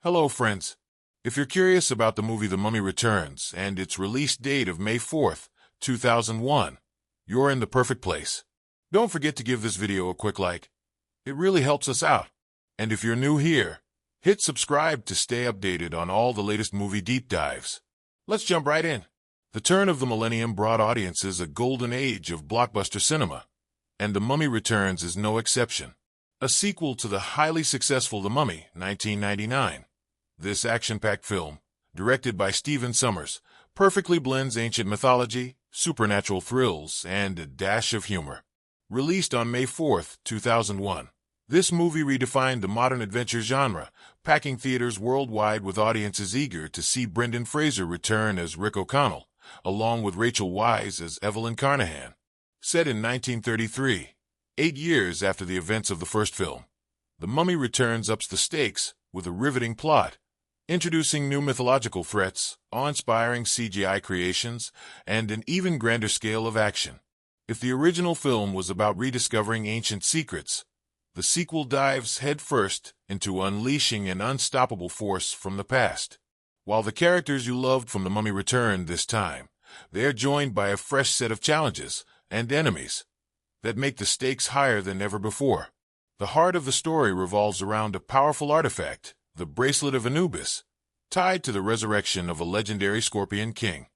Hello, friends. If you're curious about the movie The Mummy Returns and its release date of May 4th, 2001, you're in the perfect place. Don't forget to give this video a quick like. It really helps us out. And if you're new here, hit subscribe to stay updated on all the latest movie deep dives. Let's jump right in. The turn of the millennium brought audiences a golden age of blockbuster cinema, and The Mummy Returns is no exception. A sequel to the highly successful The Mummy, 1999. This action-packed film, directed by Sommers, perfectly blends ancient mythology, supernatural thrills, and a dash of humor. Released on May 4th, 2001, this movie redefined the modern adventure genre, packing theaters worldwide with audiences eager to see Brendan Fraser return as Rick O'Connell, along with Rachel Weisz as Evelyn Carnahan. Set in 1933, 8 years after the events of the first film, The Mummy Returns ups the stakes with a riveting plot, introducing new mythological threats, awe-inspiring CGI creations, and an even grander scale of action. If the original film was about rediscovering ancient secrets, the sequel dives headfirst into unleashing an unstoppable force from the past. While the characters you loved from The Mummy return this time, they are joined by a fresh set of challenges and enemies that make the stakes higher than ever before. The heart of the story revolves around a powerful artifact, the bracelet of Anubis, tied to the resurrection of a legendary Scorpion King.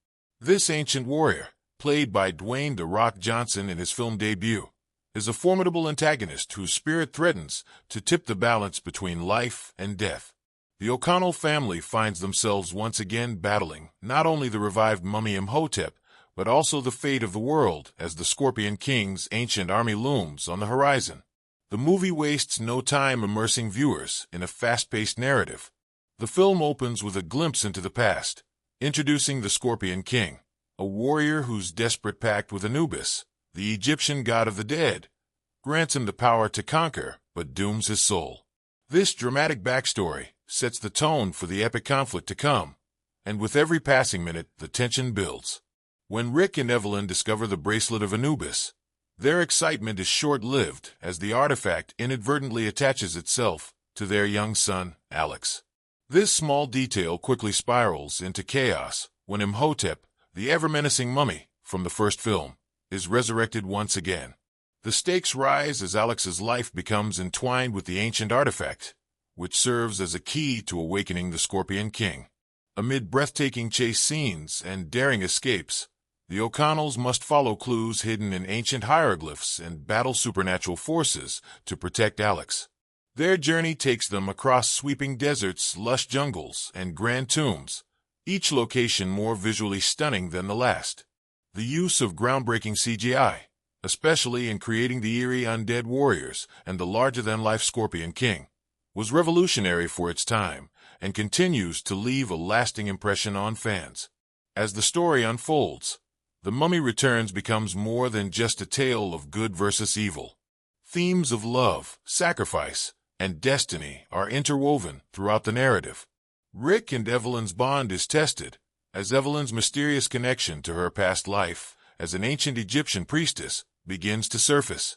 This ancient warrior, played by Dwayne "The Rock" Johnson in his film debut, is a formidable antagonist whose spirit threatens to tip the balance between life and death. The O'Connell family finds themselves once again battling not only the revived mummy Imhotep, but also the fate of the world as the Scorpion King's ancient army looms on the horizon. The movie wastes no time immersing viewers in a fast-paced narrative. The film opens with a glimpse into the past, introducing the Scorpion King, a warrior whose desperate pact with Anubis, the Egyptian god of the dead, grants him the power to conquer, but dooms his soul. This dramatic backstory sets the tone for the epic conflict to come, and with every passing minute, the tension builds. When Rick and Evelyn discover the bracelet of Anubis, their excitement is short-lived as the artifact inadvertently attaches itself to their young son, Alex. This small detail quickly spirals into chaos when Imhotep, the ever-menacing mummy from the first film, is resurrected once again. The stakes rise as Alex's life becomes entwined with the ancient artifact, which serves as a key to awakening the Scorpion King. Amid breathtaking chase scenes and daring escapes, the O'Connells must follow clues hidden in ancient hieroglyphs and battle supernatural forces to protect Alex. Their journey takes them across sweeping deserts, lush jungles, and grand tombs, each location more visually stunning than the last. The use of groundbreaking CGI, especially in creating the eerie undead warriors and the larger-than-life Scorpion King, was revolutionary for its time and continues to leave a lasting impression on fans. As the story unfolds, The Mummy Returns becomes more than just a tale of good versus evil. Themes of love, sacrifice, and destiny are interwoven throughout the narrative. Rick and Evelyn's bond is tested, as Evelyn's mysterious connection to her past life as an ancient Egyptian priestess begins to surface.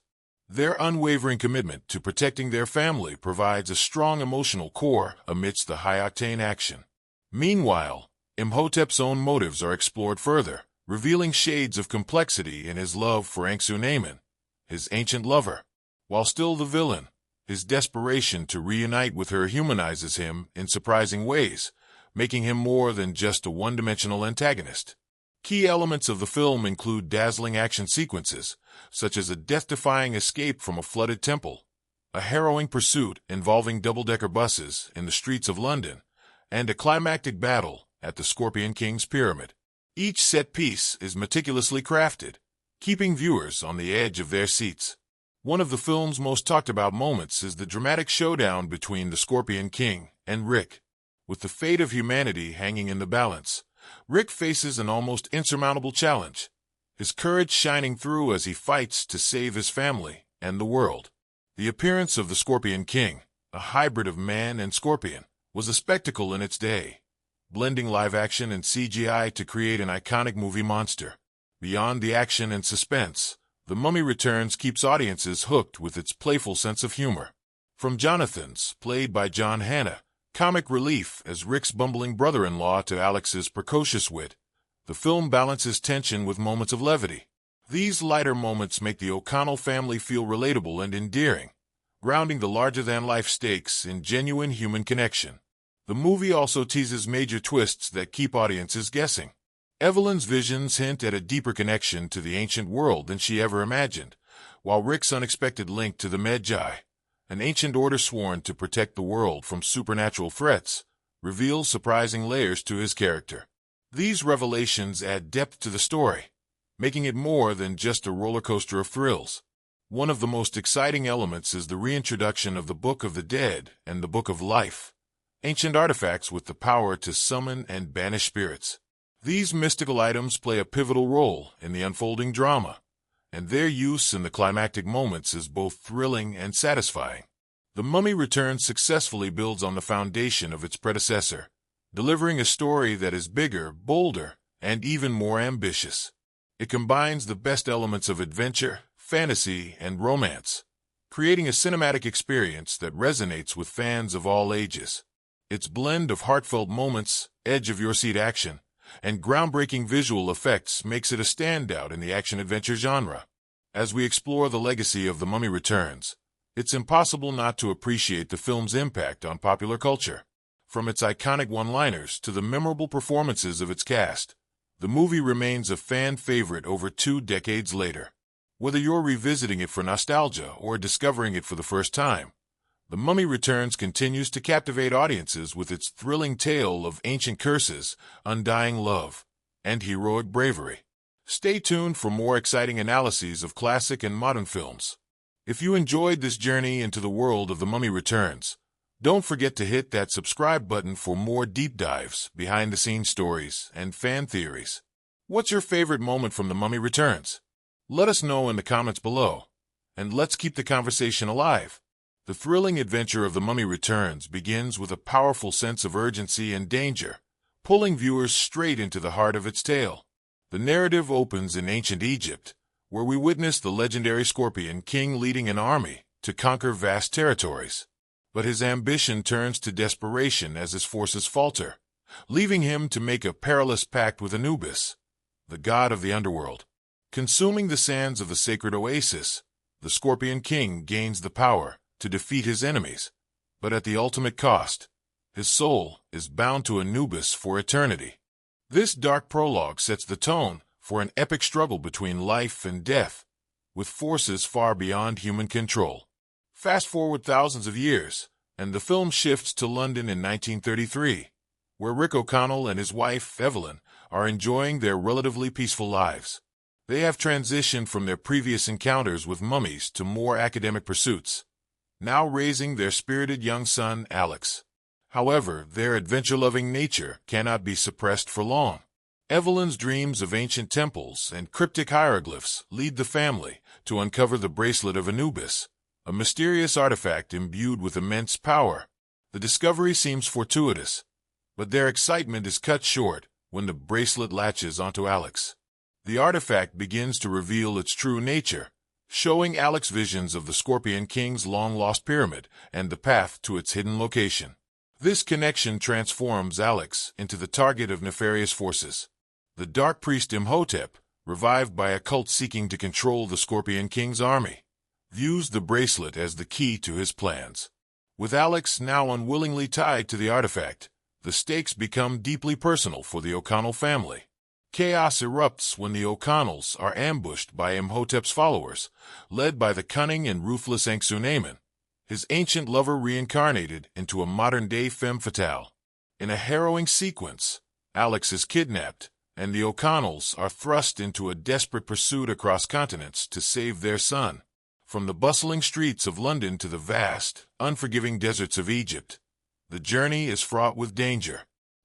Their unwavering commitment to protecting their family provides a strong emotional core amidst the high-octane action. Meanwhile, Imhotep's own motives are explored further, revealing shades of complexity in his love for Anxu-Naaman, his ancient lover. While still the villain, his desperation to reunite with her humanizes him in surprising ways, making him more than just a one-dimensional antagonist. Key elements of the film include dazzling action sequences, such as a death-defying escape from a flooded temple, a harrowing pursuit involving double-decker buses in the streets of London, and a climactic battle at the Scorpion King's pyramid. Each set piece is meticulously crafted, keeping viewers on the edge of their seats. One of the film's most talked-about moments is the dramatic showdown between the Scorpion King and Rick. With the fate of humanity hanging in the balance, Rick faces an almost insurmountable challenge, his courage shining through as he fights to save his family and the world. The appearance of the Scorpion King, a hybrid of man and scorpion, was a spectacle in its day, blending live action and CGI to create an iconic movie monster. Beyond the action and suspense, The Mummy Returns keeps audiences hooked with its playful sense of humor. From Jonathan's, played by John Hannah, Comic relief as Rick's bumbling brother-in-law to Alex's precocious wit, the film balances tension with moments of levity. These lighter moments make the O'Connell family feel relatable and endearing, grounding the larger-than-life stakes in genuine human connection. The movie also teases major twists that keep audiences guessing. Evelyn's visions hint at a deeper connection to the ancient world than she ever imagined, while Rick's unexpected link to the Magi, an ancient order sworn to protect the world from supernatural threats, reveals surprising layers to his character. These revelations add depth to the story, making it more than just a roller coaster of thrills. One of the most exciting elements is the reintroduction of the Book of the Dead and the Book of Life, ancient artifacts with the power to summon and banish spirits. These mystical items play a pivotal role in the unfolding drama, and their use in the climactic moments is both thrilling and satisfying. The Mummy Returns successfully builds on the foundation of its predecessor, delivering a story that is bigger, bolder, and even more ambitious. It combines the best elements of adventure, fantasy, and romance, creating a cinematic experience that resonates with fans of all ages. Its blend of heartfelt moments, edge-of-your-seat action, and groundbreaking visual effects makes it a standout in the action-adventure genre. As we explore the legacy of The Mummy Returns, it's impossible not to appreciate the film's impact on popular culture. From its iconic one-liners to the memorable performances of its cast, the movie remains a fan favorite over 2 decades later. Whether you're revisiting it for nostalgia or discovering it for the first time, The Mummy Returns continues to captivate audiences with its thrilling tale of ancient curses, undying love, and heroic bravery. Stay tuned for more exciting analyses of classic and modern films. If you enjoyed this journey into the world of The Mummy Returns, don't forget to hit that subscribe button for more deep dives, behind-the-scenes stories, and fan theories. What's your favorite moment from The Mummy Returns? Let us know in the comments below, and let's keep the conversation alive. The thrilling adventure of The Mummy Returns begins with a powerful sense of urgency and danger, pulling viewers straight into the heart of its tale. The narrative opens in ancient Egypt, where we witness the legendary Scorpion King leading an army to conquer vast territories. But his ambition turns to desperation as his forces falter, leaving him to make a perilous pact with Anubis, the god of the underworld. Consuming the sands of the sacred oasis, the Scorpion King gains the power to defeat his enemies, but at the ultimate cost. His soul is bound to Anubis for eternity. This dark prologue sets the tone for an epic struggle between life and death, with forces far beyond human control. Fast forward thousands of years, and the film shifts to London in 1933, where Rick O'Connell and his wife, Evelyn, are enjoying their relatively peaceful lives. They have transitioned from their previous encounters with mummies to more academic pursuits, now raising their spirited young son, Alex. However, their adventure-loving nature cannot be suppressed for long. Evelyn's dreams of ancient temples and cryptic hieroglyphs lead the family to uncover the bracelet of Anubis, a mysterious artifact imbued with immense power. The discovery seems fortuitous, but their excitement is cut short when the bracelet latches onto Alex. The artifact begins to reveal its true nature, showing Alex visions of the Scorpion King's long-lost pyramid and the path to its hidden location. This connection transforms Alex into the target of nefarious forces. The dark priest Imhotep, revived by a cult seeking to control the Scorpion King's army, views the bracelet as the key to his plans. With Alex now unwillingly tied to the artifact, the stakes become deeply personal for the O'Connell family. Chaos erupts when the O'Connells are ambushed by Imhotep's followers, led by the cunning and ruthless Anxunaymon, his ancient lover reincarnated into a modern-day femme fatale. In a harrowing sequence, Alex is kidnapped, and the O'Connells are thrust into a desperate pursuit across continents to save their son. From the bustling streets of London to the vast, unforgiving deserts of Egypt, the journey is fraught with danger.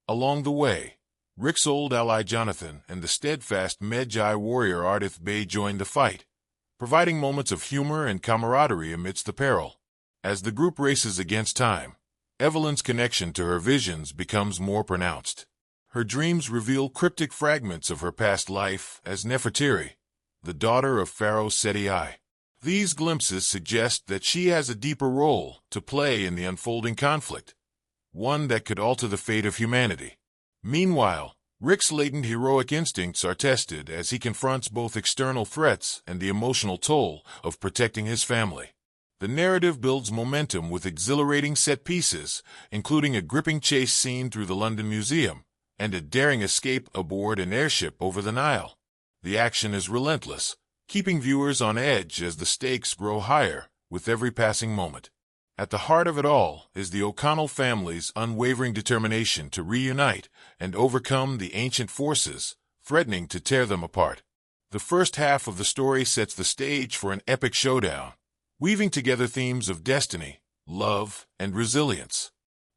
Along the way, Rick's old ally Jonathan and the steadfast Magi warrior Ardith Bay join the fight, providing moments of humor and camaraderie amidst the peril. As the group races against time, Evelyn's connection to her visions becomes more pronounced. Her dreams reveal cryptic fragments of her past life as Nefertiti, the daughter of Pharaoh Seti I. These glimpses suggest that she has a deeper role to play in the unfolding conflict, one that could alter the fate of humanity. Meanwhile, Rick's latent heroic instincts are tested as he confronts both external threats and the emotional toll of protecting his family. The narrative builds momentum with exhilarating set pieces, including a gripping chase scene through the London Museum and a daring escape aboard an airship over the Nile. The action is relentless, keeping viewers on edge as the stakes grow higher with every passing moment. At the heart of it all is the O'Connell family's unwavering determination to reunite and overcome the ancient forces threatening to tear them apart. The first half of the story sets the stage for an epic showdown, weaving together themes of destiny, love, and resilience.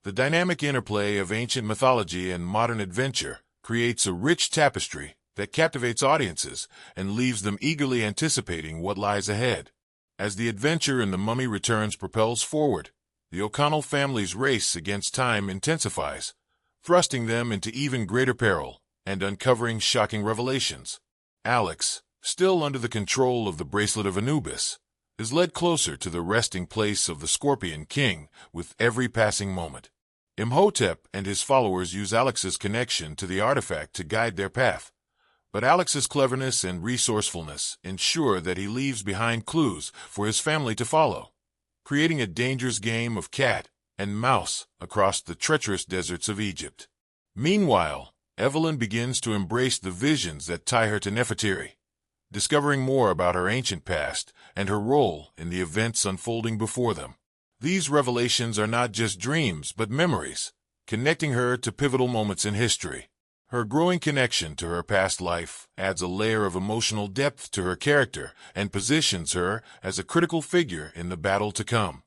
The dynamic interplay of ancient mythology and modern adventure creates a rich tapestry that captivates audiences and leaves them eagerly anticipating what lies ahead. As the adventure in The Mummy Returns propels forward, the O'Connell family's race against time intensifies, thrusting them into even greater peril and uncovering shocking revelations. Alex, still under the control of the bracelet of Anubis, is led closer to the resting place of the Scorpion King with every passing moment. Imhotep and his followers use Alex's connection to the artifact to guide their path, but Alex's cleverness and resourcefulness ensure that he leaves behind clues for his family to follow, creating a dangerous game of cat and mouse across the treacherous deserts of Egypt. Meanwhile, Evelyn begins to embrace the visions that tie her to Nefertiti, discovering more about her ancient past and her role in the events unfolding before them. These revelations are not just dreams but memories, connecting her to pivotal moments in history. Her growing connection to her past life adds a layer of emotional depth to her character and positions her as a critical figure in the battle to come.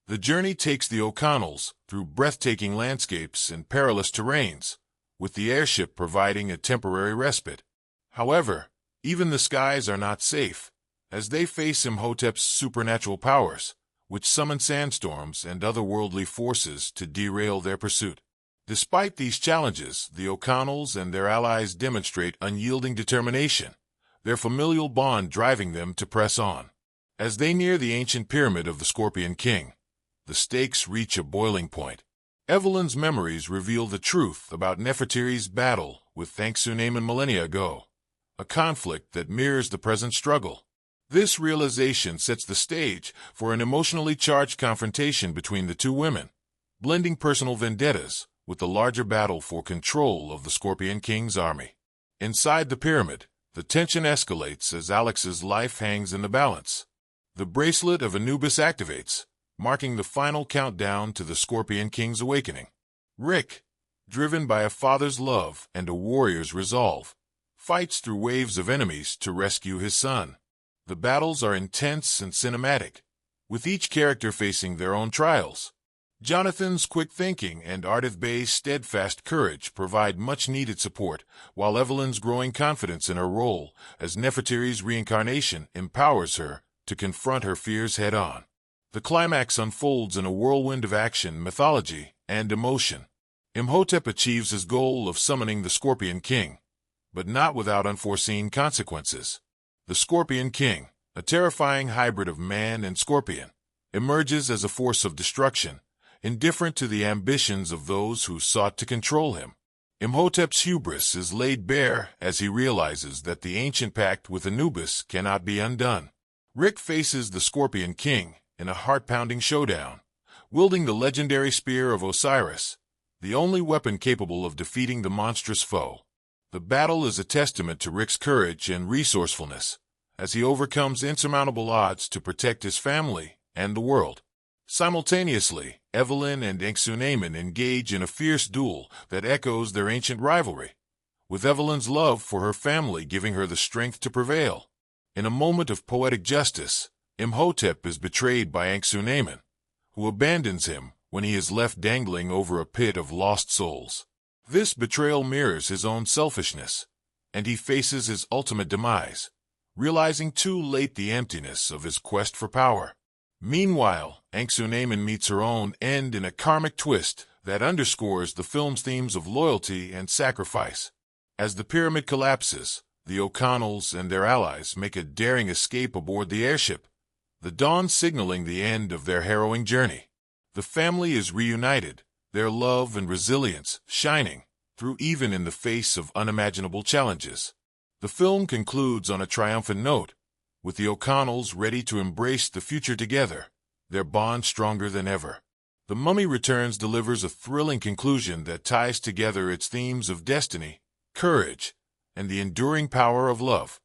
The journey takes the O'Connells through breathtaking landscapes and perilous terrains, with the airship providing a temporary respite. However, even the skies are not safe, as they face Imhotep's supernatural powers, which summon sandstorms and otherworldly forces to derail their pursuit. Despite these challenges, the O'Connells and their allies demonstrate unyielding determination, their familial bond driving them to press on. As they near the ancient pyramid of the Scorpion King, the stakes reach a boiling point. Evelyn's memories reveal the truth about Nefertiti's battle with Anck-Su-Namun millennia ago, a conflict that mirrors the present struggle. This realization sets the stage for an emotionally charged confrontation between the two women, blending personal vendettas with the larger battle for control of the Scorpion King's army. Inside the pyramid, the tension escalates as Alex's life hangs in the balance. The bracelet of Anubis activates, marking the final countdown to the Scorpion King's awakening. Rick, driven by a father's love and a warrior's resolve, fights through waves of enemies to rescue his son. The battles are intense and cinematic, with each character facing their own trials. Jonathan's quick thinking and Ardith Bey's steadfast courage provide much-needed support, while Evelyn's growing confidence in her role as Nefertiti's reincarnation empowers her to confront her fears head-on. The climax unfolds in a whirlwind of action, mythology, and emotion. Imhotep achieves his goal of summoning the Scorpion King, but not without unforeseen consequences. The Scorpion King, a terrifying hybrid of man and scorpion, emerges as a force of destruction, indifferent to the ambitions of those who sought to control him. Imhotep's hubris is laid bare as he realizes that the ancient pact with Anubis cannot be undone. Rick faces the Scorpion King in a heart-pounding showdown, wielding the legendary spear of Osiris, the only weapon capable of defeating the monstrous foe. The battle is a testament to Rick's courage and resourcefulness, as he overcomes insurmountable odds to protect his family and the world. Simultaneously, Evelyn and Anck-Su-Namun engage in a fierce duel that echoes their ancient rivalry, with Evelyn's love for her family giving her the strength to prevail. In a moment of poetic justice, Imhotep is betrayed by Anck-Su-Namun, who abandons him when he is left dangling over a pit of lost souls. This betrayal mirrors his own selfishness, and he faces his ultimate demise, realizing too late the emptiness of his quest for power. Meanwhile, Anck-Su-Namun meets her own end in a karmic twist that underscores the film's themes of loyalty and sacrifice. As the pyramid collapses, the O'Connells and their allies make a daring escape aboard the airship, the dawn signaling the end of their harrowing journey. The family is reunited, their love and resilience shining through even in the face of unimaginable challenges. The film concludes on a triumphant note, with the O'Connells ready to embrace the future together, their bond stronger than ever. The Mummy Returns delivers a thrilling conclusion that ties together its themes of destiny, courage, and the enduring power of love.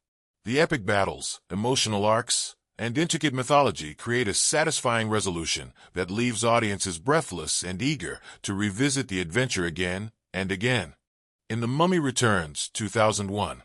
The epic battles, emotional arcs, and intricate mythology create a satisfying resolution that leaves audiences breathless and eager to revisit the adventure again and again. In The Mummy Returns, 2001,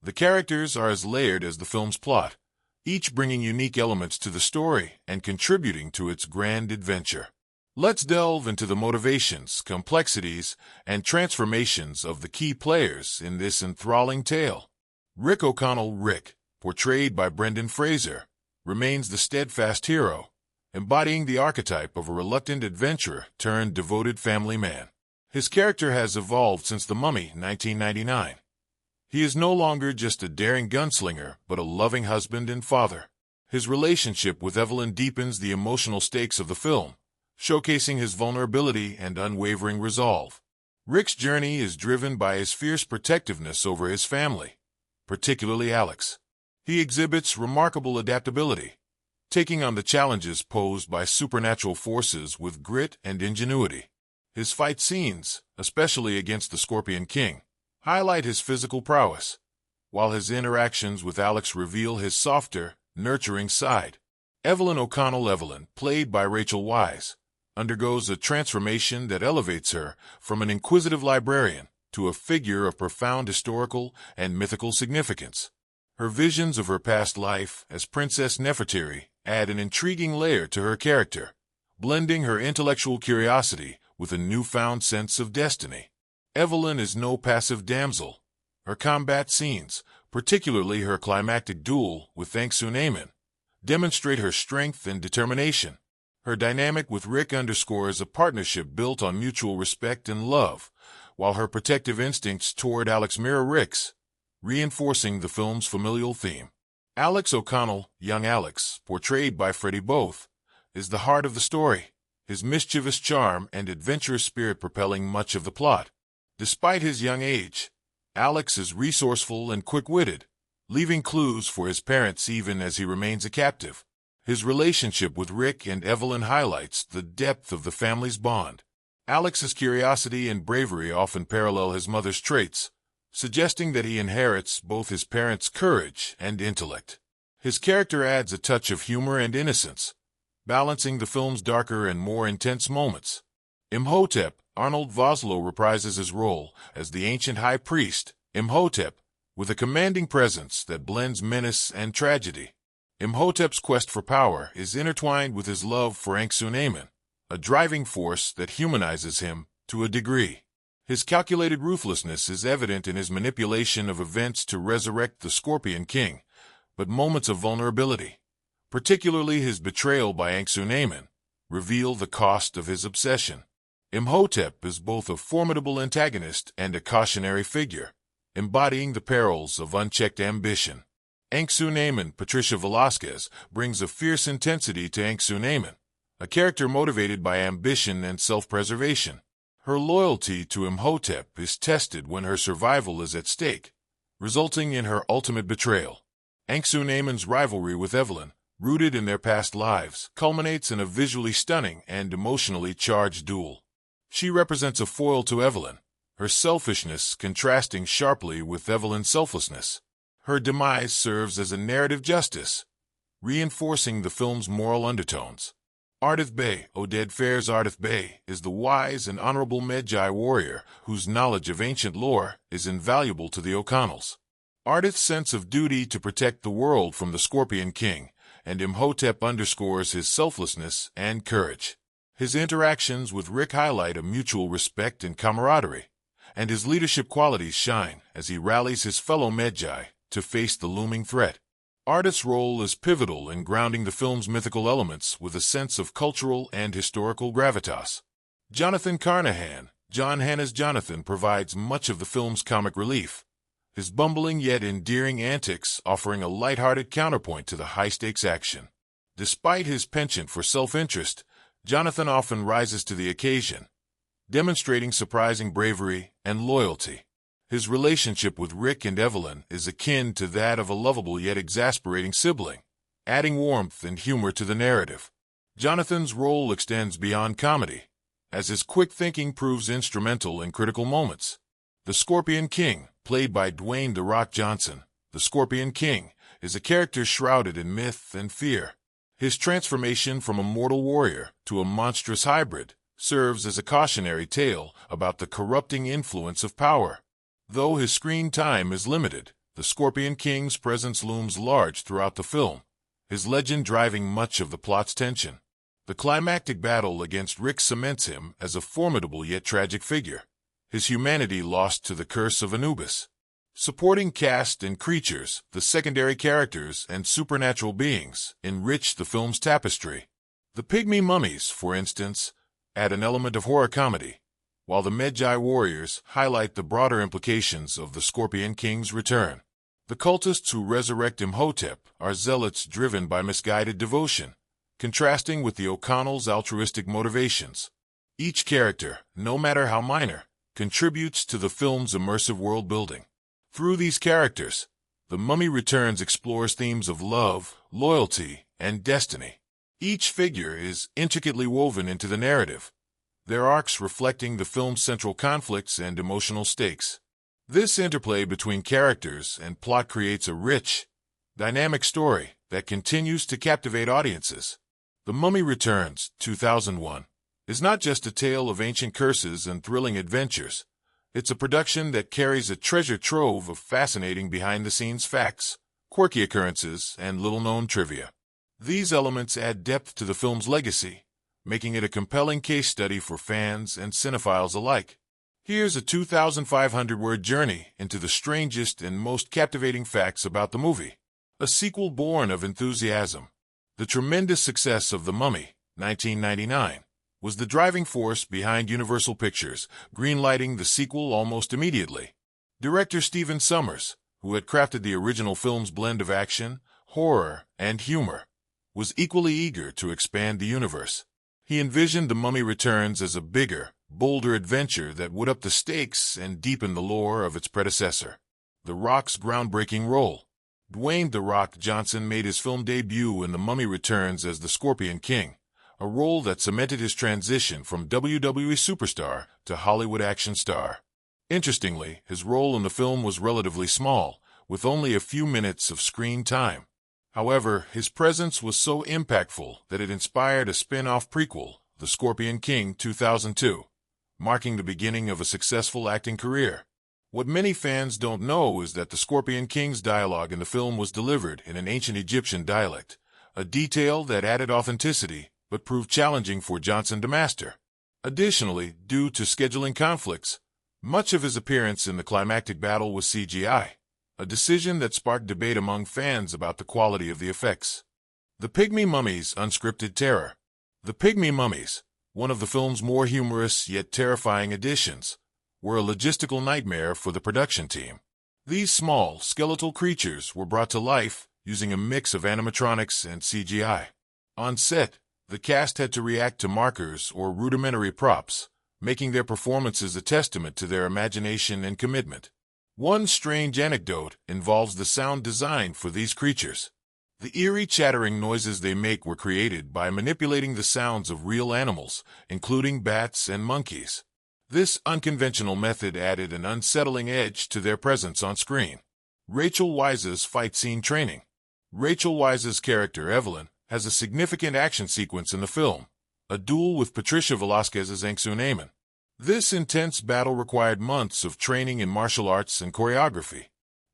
the characters are as layered as the film's plot, each bringing unique elements to the story and contributing to its grand adventure. Let's delve into the motivations, complexities, and transformations of the key players in this enthralling tale. Rick O'Connell, Rick, portrayed by Brendan Fraser, remains the steadfast hero, embodying the archetype of a reluctant adventurer turned devoted family man. His character has evolved since The Mummy, 1999. He is no longer just a daring gunslinger, but a loving husband and father. His relationship with Evelyn deepens the emotional stakes of the film, showcasing his vulnerability and unwavering resolve. Rick's journey is driven by his fierce protectiveness over his family, particularly Alex. He exhibits remarkable adaptability, taking on the challenges posed by supernatural forces with grit and ingenuity. His fight scenes, especially against the Scorpion King, highlight his physical prowess, while his interactions with Alex reveal his softer, nurturing side. Evelyn O'Connell, Evelyn, played by Rachel Weisz, undergoes a transformation that elevates her from an inquisitive librarian to a figure of profound historical and mythical significance. Her visions of her past life as Princess Nefertiti add an intriguing layer to her character, blending her intellectual curiosity with a newfound sense of destiny. Evelyn is no passive damsel. Her combat scenes, particularly her climactic duel with Anck-Su-Namun, demonstrate her strength and determination. Her dynamic with Rick underscores a partnership built on mutual respect and love, while her protective instincts toward Alex mirror Rick's, reinforcing the film's familial theme. Alex O'Connell, young Alex, portrayed by Freddie Both, is the heart of the story, his mischievous charm and adventurous spirit propelling much of the plot. Despite his young age, Alex is resourceful and quick-witted, leaving clues for his parents even as he remains a captive. His relationship with Rick and Evelyn highlights the depth of the family's bond. Alex's curiosity and bravery often parallel his mother's traits, suggesting that he inherits both his parents' courage and intellect. His character adds a touch of humor and innocence, balancing the film's darker and more intense moments. Imhotep, Arnold Vosloo reprises his role as the ancient high priest, Imhotep, with a commanding presence that blends menace and tragedy. Imhotep's quest for power is intertwined with his love for Anck-Su-Namun, a driving force that humanizes him to a degree. His calculated ruthlessness is evident in his manipulation of events to resurrect the Scorpion King, but moments of vulnerability, particularly his betrayal by Anck-Su-Namun, reveal the cost of his obsession. Imhotep is both a formidable antagonist and a cautionary figure, embodying the perils of unchecked ambition. Anck-Su-Namun, Patricia Velasquez, brings a fierce intensity to Anck-Su-Namun, a character motivated by ambition and self-preservation. Her loyalty to Imhotep is tested when her survival is at stake, resulting in her ultimate betrayal. Anck-Su-Namun's rivalry with Evelyn, rooted in their past lives, culminates in a visually stunning and emotionally charged duel. She represents a foil to Evelyn, her selfishness contrasting sharply with Evelyn's selflessness. Her demise serves as a narrative justice, reinforcing the film's moral undertones. Ardith Bey, Oded Fehr's Ardith Bey, is the wise and honorable Medjay warrior whose knowledge of ancient lore is invaluable to the O'Connells. Ardith's sense of duty to protect the world from the Scorpion King, and Imhotep underscores his selflessness and courage. His interactions with Rick highlight a mutual respect and camaraderie, and his leadership qualities shine as he rallies his fellow Medjay to face the looming threat. Ardith's role is pivotal in grounding the film's mythical elements with a sense of cultural and historical gravitas. Jonathan Carnahan, John Hannah's Jonathan, provides much of the film's comic relief, his bumbling yet endearing antics offering a lighthearted counterpoint to the high-stakes action. Despite his penchant for self-interest, Jonathan often rises to the occasion, demonstrating surprising bravery and loyalty. His relationship with Rick and Evelyn is akin to that of a lovable yet exasperating sibling, adding warmth and humor to the narrative. Jonathan's role extends beyond comedy, as his quick thinking proves instrumental in critical moments. The Scorpion King, played by Dwayne "The Rock" Johnson, the Scorpion King, is a character shrouded in myth and fear. His transformation from a mortal warrior to a monstrous hybrid serves as a cautionary tale about the corrupting influence of power. Though his screen time is limited, the Scorpion King's presence looms large throughout the film, his legend driving much of the plot's tension. The climactic battle against Rick cements him as a formidable yet tragic figure, his humanity lost to the curse of Anubis. Supporting cast and creatures, the secondary characters and supernatural beings enrich the film's tapestry. The pygmy mummies, for instance, add an element of horror comedy, while the Medjai warriors highlight the broader implications of the Scorpion King's return. The cultists who resurrect Imhotep are zealots driven by misguided devotion, contrasting with the O'Connell's altruistic motivations. Each character, no matter how minor, contributes to the film's immersive world building. Through these characters, The Mummy Returns explores themes of love, loyalty, and destiny. Each figure is intricately woven into the narrative, their arcs reflecting the film's central conflicts and emotional stakes. This interplay between characters and plot creates a rich, dynamic story that continues to captivate audiences. The Mummy Returns, 2001, is not just a tale of ancient curses and thrilling adventures. It's a production that carries a treasure trove of fascinating behind-the-scenes facts, quirky occurrences, and little-known trivia. These elements add depth to the film's legacy, making it a compelling case study for fans and cinephiles alike. Here's a 2,500-word journey into the strangest and most captivating facts about the movie. A sequel born of enthusiasm. The tremendous success of The Mummy, 1999, was the driving force behind Universal Pictures greenlighting the sequel almost immediately. Director Stephen Sommers, who had crafted the original film's blend of action, horror, and humor, was equally eager to expand the universe. He envisioned The Mummy Returns as a bigger, bolder adventure that would up the stakes and deepen the lore of its predecessor. The Rock's groundbreaking role. Dwayne "The Rock" Johnson made his film debut in The Mummy Returns as the Scorpion King, a role that cemented his transition from WWE superstar to Hollywood action star. Interestingly, his role in the film was relatively small, with only a few minutes of screen time. However, his presence was so impactful that it inspired a spin-off prequel, The Scorpion King 2002, marking the beginning of a successful acting career. What many fans don't know is that the Scorpion King's dialogue in the film was delivered in an ancient Egyptian dialect, a detail that added authenticity but proved challenging for Johnson to master. Additionally, due to scheduling conflicts, much of his appearance in the climactic battle was CGI, a decision that sparked debate among fans about the quality of the effects. The Pygmy Mummies' unscripted terror. The Pygmy Mummies, one of the film's more humorous yet terrifying additions, were a logistical nightmare for the production team. These small, skeletal creatures were brought to life using a mix of animatronics and CGI. On set, the cast had to react to markers or rudimentary props, making their performances a testament to their imagination and commitment. One strange anecdote involves the sound design for these creatures. The eerie chattering noises they make were created by manipulating the sounds of real animals, including bats and monkeys. This unconventional method added an unsettling edge to their presence on screen. Rachel Weisz's fight scene training. Rachel Weisz's character, Evelyn, has a significant action sequence in the film, a duel with Patricia Velasquez's Angsu Naaman. This intense battle required months of training in martial arts and choreography.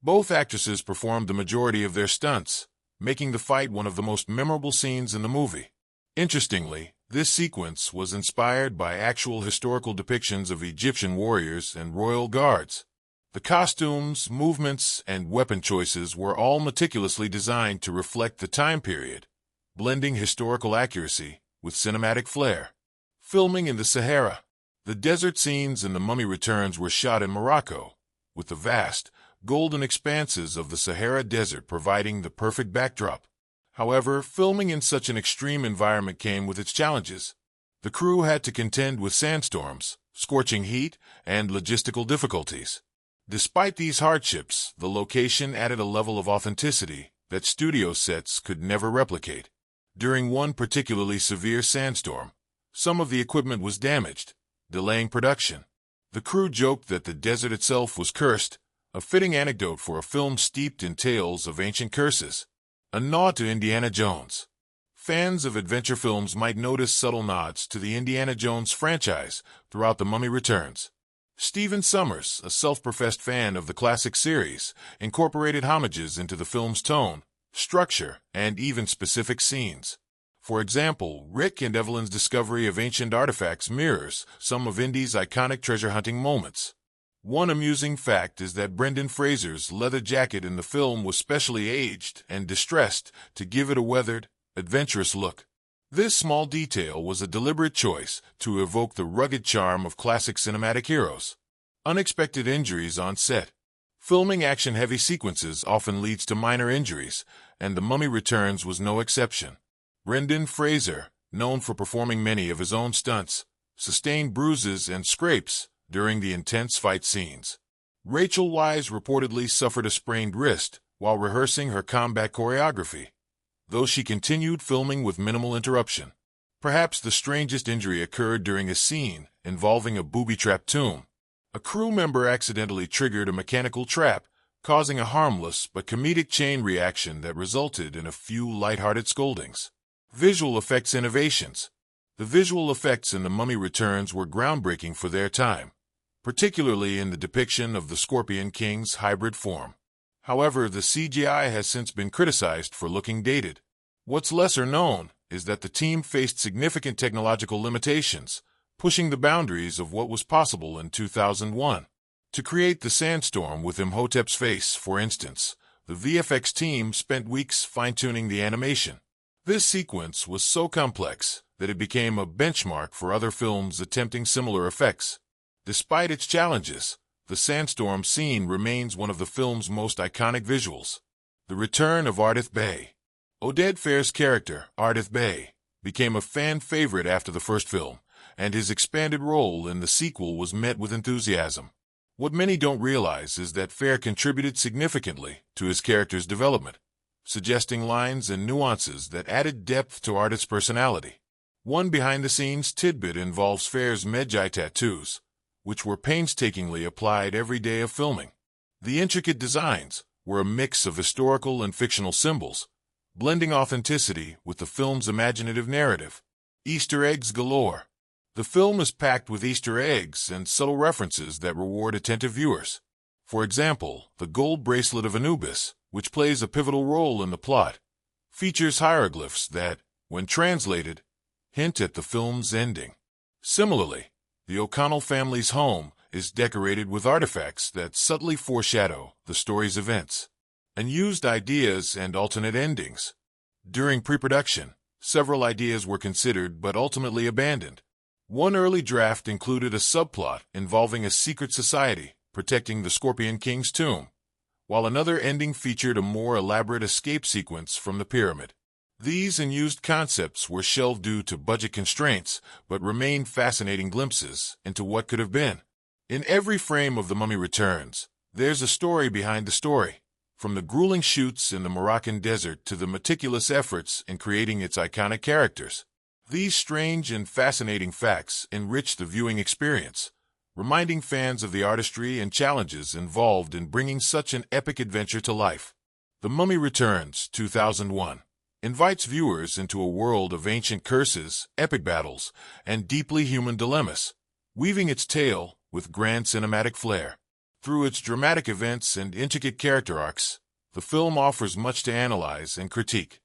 Both actresses performed the majority of their stunts, making the fight one of the most memorable scenes in the movie. Interestingly, this sequence was inspired by actual historical depictions of Egyptian warriors and royal guards. The costumes, movements, and weapon choices were all meticulously designed to reflect the time period, blending historical accuracy with cinematic flair. Filming in the Sahara. The desert scenes in The Mummy Returns were shot in Morocco, with the vast, golden expanses of the Sahara Desert providing the perfect backdrop. However, filming in such an extreme environment came with its challenges. The crew had to contend with sandstorms, scorching heat, and logistical difficulties. Despite these hardships, the location added a level of authenticity that studio sets could never replicate. During one particularly severe sandstorm, some of the equipment was damaged, delaying production. The crew joked that the desert itself was cursed, a fitting anecdote for a film steeped in tales of ancient curses. A nod to Indiana Jones. Fans of adventure films might notice subtle nods to the Indiana Jones franchise throughout The Mummy Returns. Stephen Sommers, a self-professed fan of the classic series, incorporated homages into the film's tone, structure, and even specific scenes. For example, Rick and Evelyn's discovery of ancient artifacts mirrors some of Indy's iconic treasure-hunting moments. One amusing fact is that Brendan Fraser's leather jacket in the film was specially aged and distressed to give it a weathered, adventurous look. This small detail was a deliberate choice to evoke the rugged charm of classic cinematic heroes. Unexpected injuries on set. Filming action-heavy sequences often leads to minor injuries, and The Mummy Returns was no exception. Brendan Fraser, known for performing many of his own stunts, sustained bruises and scrapes during the intense fight scenes. Rachel Weisz reportedly suffered a sprained wrist while rehearsing her combat choreography, though she continued filming with minimal interruption. Perhaps the strangest injury occurred during a scene involving a booby-trapped tomb. A crew member accidentally triggered a mechanical trap, causing a harmless but comedic chain reaction that resulted in a few lighthearted scoldings. Visual effects innovations. The visual effects in The Mummy Returns were groundbreaking for their time, particularly in the depiction of the Scorpion King's hybrid form. However, the CGI has since been criticized for looking dated. What's lesser known is that the team faced significant technological limitations, pushing the boundaries of what was possible in 2001. To create the sandstorm with Imhotep's face, for instance, the VFX team spent weeks fine-tuning the animation. This sequence was so complex that it became a benchmark for other films attempting similar effects. Despite its challenges, the sandstorm scene remains one of the film's most iconic visuals. The return of Ardith Bay. Oded Fehr's character, Ardith Bay, became a fan favorite after the first film, and his expanded role in the sequel was met with enthusiasm. What many don't realize is that Fehr contributed significantly to his character's development, suggesting lines and nuances that added depth to Ardith's personality. One behind-the-scenes tidbit involves Fehr's Medjay tattoos, which were painstakingly applied every day of filming. The intricate designs were a mix of historical and fictional symbols, blending authenticity with the film's imaginative narrative. Easter eggs galore. The film is packed with Easter eggs and subtle references that reward attentive viewers. For example, the gold bracelet of Anubis, which plays a pivotal role in the plot, features hieroglyphs that, when translated, hint at the film's ending. Similarly, the O'Connell family's home is decorated with artifacts that subtly foreshadow the story's events. Unused ideas and alternate endings. During pre-production, several ideas were considered but ultimately abandoned. One early draft included a subplot involving a secret society protecting the Scorpion King's tomb, while another ending featured a more elaborate escape sequence from the pyramid. These unused concepts were shelved due to budget constraints, but remain fascinating glimpses into what could have been. In every frame of The Mummy Returns, there's a story behind the story, from the grueling shoots in the Moroccan desert to the meticulous efforts in creating its iconic characters. These strange and fascinating facts enrich the viewing experience, reminding fans of the artistry and challenges involved in bringing such an epic adventure to life. The Mummy Returns, 2001. Invites viewers into a world of ancient curses, epic battles, and deeply human dilemmas, weaving its tale with grand cinematic flair. Through its dramatic events and intricate character arcs, the film offers much to analyze and critique.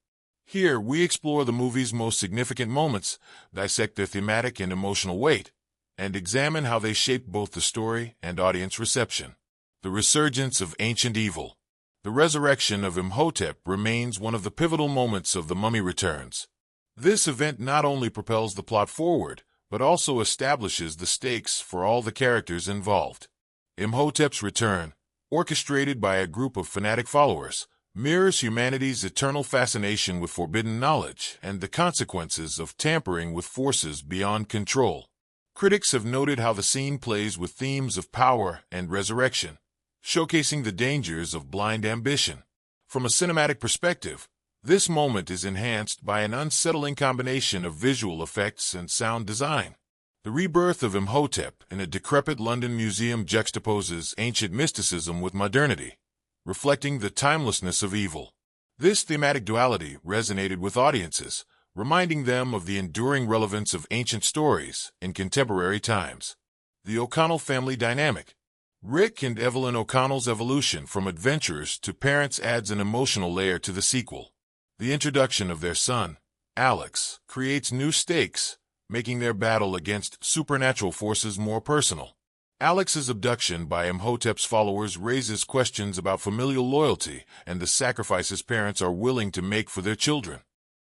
Here, we explore the movie's most significant moments, dissect their thematic and emotional weight, and examine how they shaped both the story and audience reception. The resurgence of ancient evil. The resurrection of Imhotep remains one of the pivotal moments of The Mummy Returns. This event not only propels the plot forward, but also establishes the stakes for all the characters involved. Imhotep's return, orchestrated by a group of fanatic followers, mirrors humanity's eternal fascination with forbidden knowledge and the consequences of tampering with forces beyond control. Critics have noted how the scene plays with themes of power and resurrection, showcasing the dangers of blind ambition. From a cinematic perspective, this moment is enhanced by an unsettling combination of visual effects and sound design. The rebirth of Imhotep in a decrepit London museum juxtaposes ancient mysticism with modernity, reflecting the timelessness of evil. This thematic duality resonated with audiences, reminding them of the enduring relevance of ancient stories in contemporary times. The O'Connell family dynamic. Rick and Evelyn O'Connell's evolution from adventurers to parents adds an emotional layer to the sequel. The introduction of their son, Alex, creates new stakes, making their battle against supernatural forces more personal. Alex's abduction by Imhotep's followers raises questions about familial loyalty and the sacrifices parents are willing to make for their children.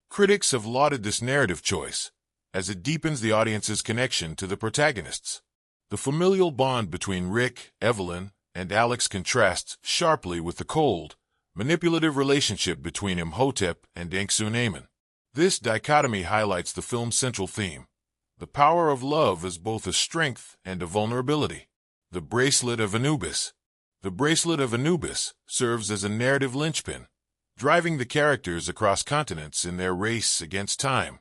Critics have lauded this narrative choice, as it deepens the audience's connection to the protagonists. The familial bond between Rick, Evelyn, and Alex contrasts sharply with the cold, manipulative relationship between Imhotep and Anck-Su-Namun. This dichotomy highlights the film's central theme: the power of love as both a strength and a vulnerability. The Bracelet of Anubis. The Bracelet of Anubis serves as a narrative linchpin, driving the characters across continents in their race against time.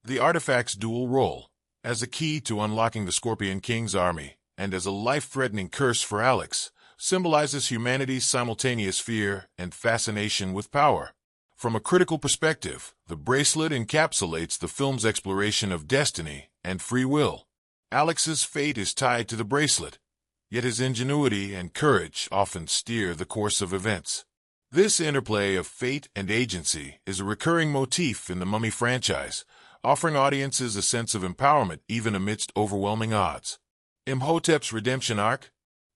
The artifact's dual role, as a key to unlocking the Scorpion King's army and as a life-threatening curse for Alex, symbolizes humanity's simultaneous fear and fascination with power. From a critical perspective, the bracelet encapsulates the film's exploration of destiny and free will. Alex's fate is tied to the bracelet, yet his ingenuity and courage often steer the course of events. This interplay of fate and agency is a recurring motif in the Mummy franchise, offering audiences a sense of empowerment even amidst overwhelming odds. Imhotep's redemption arc.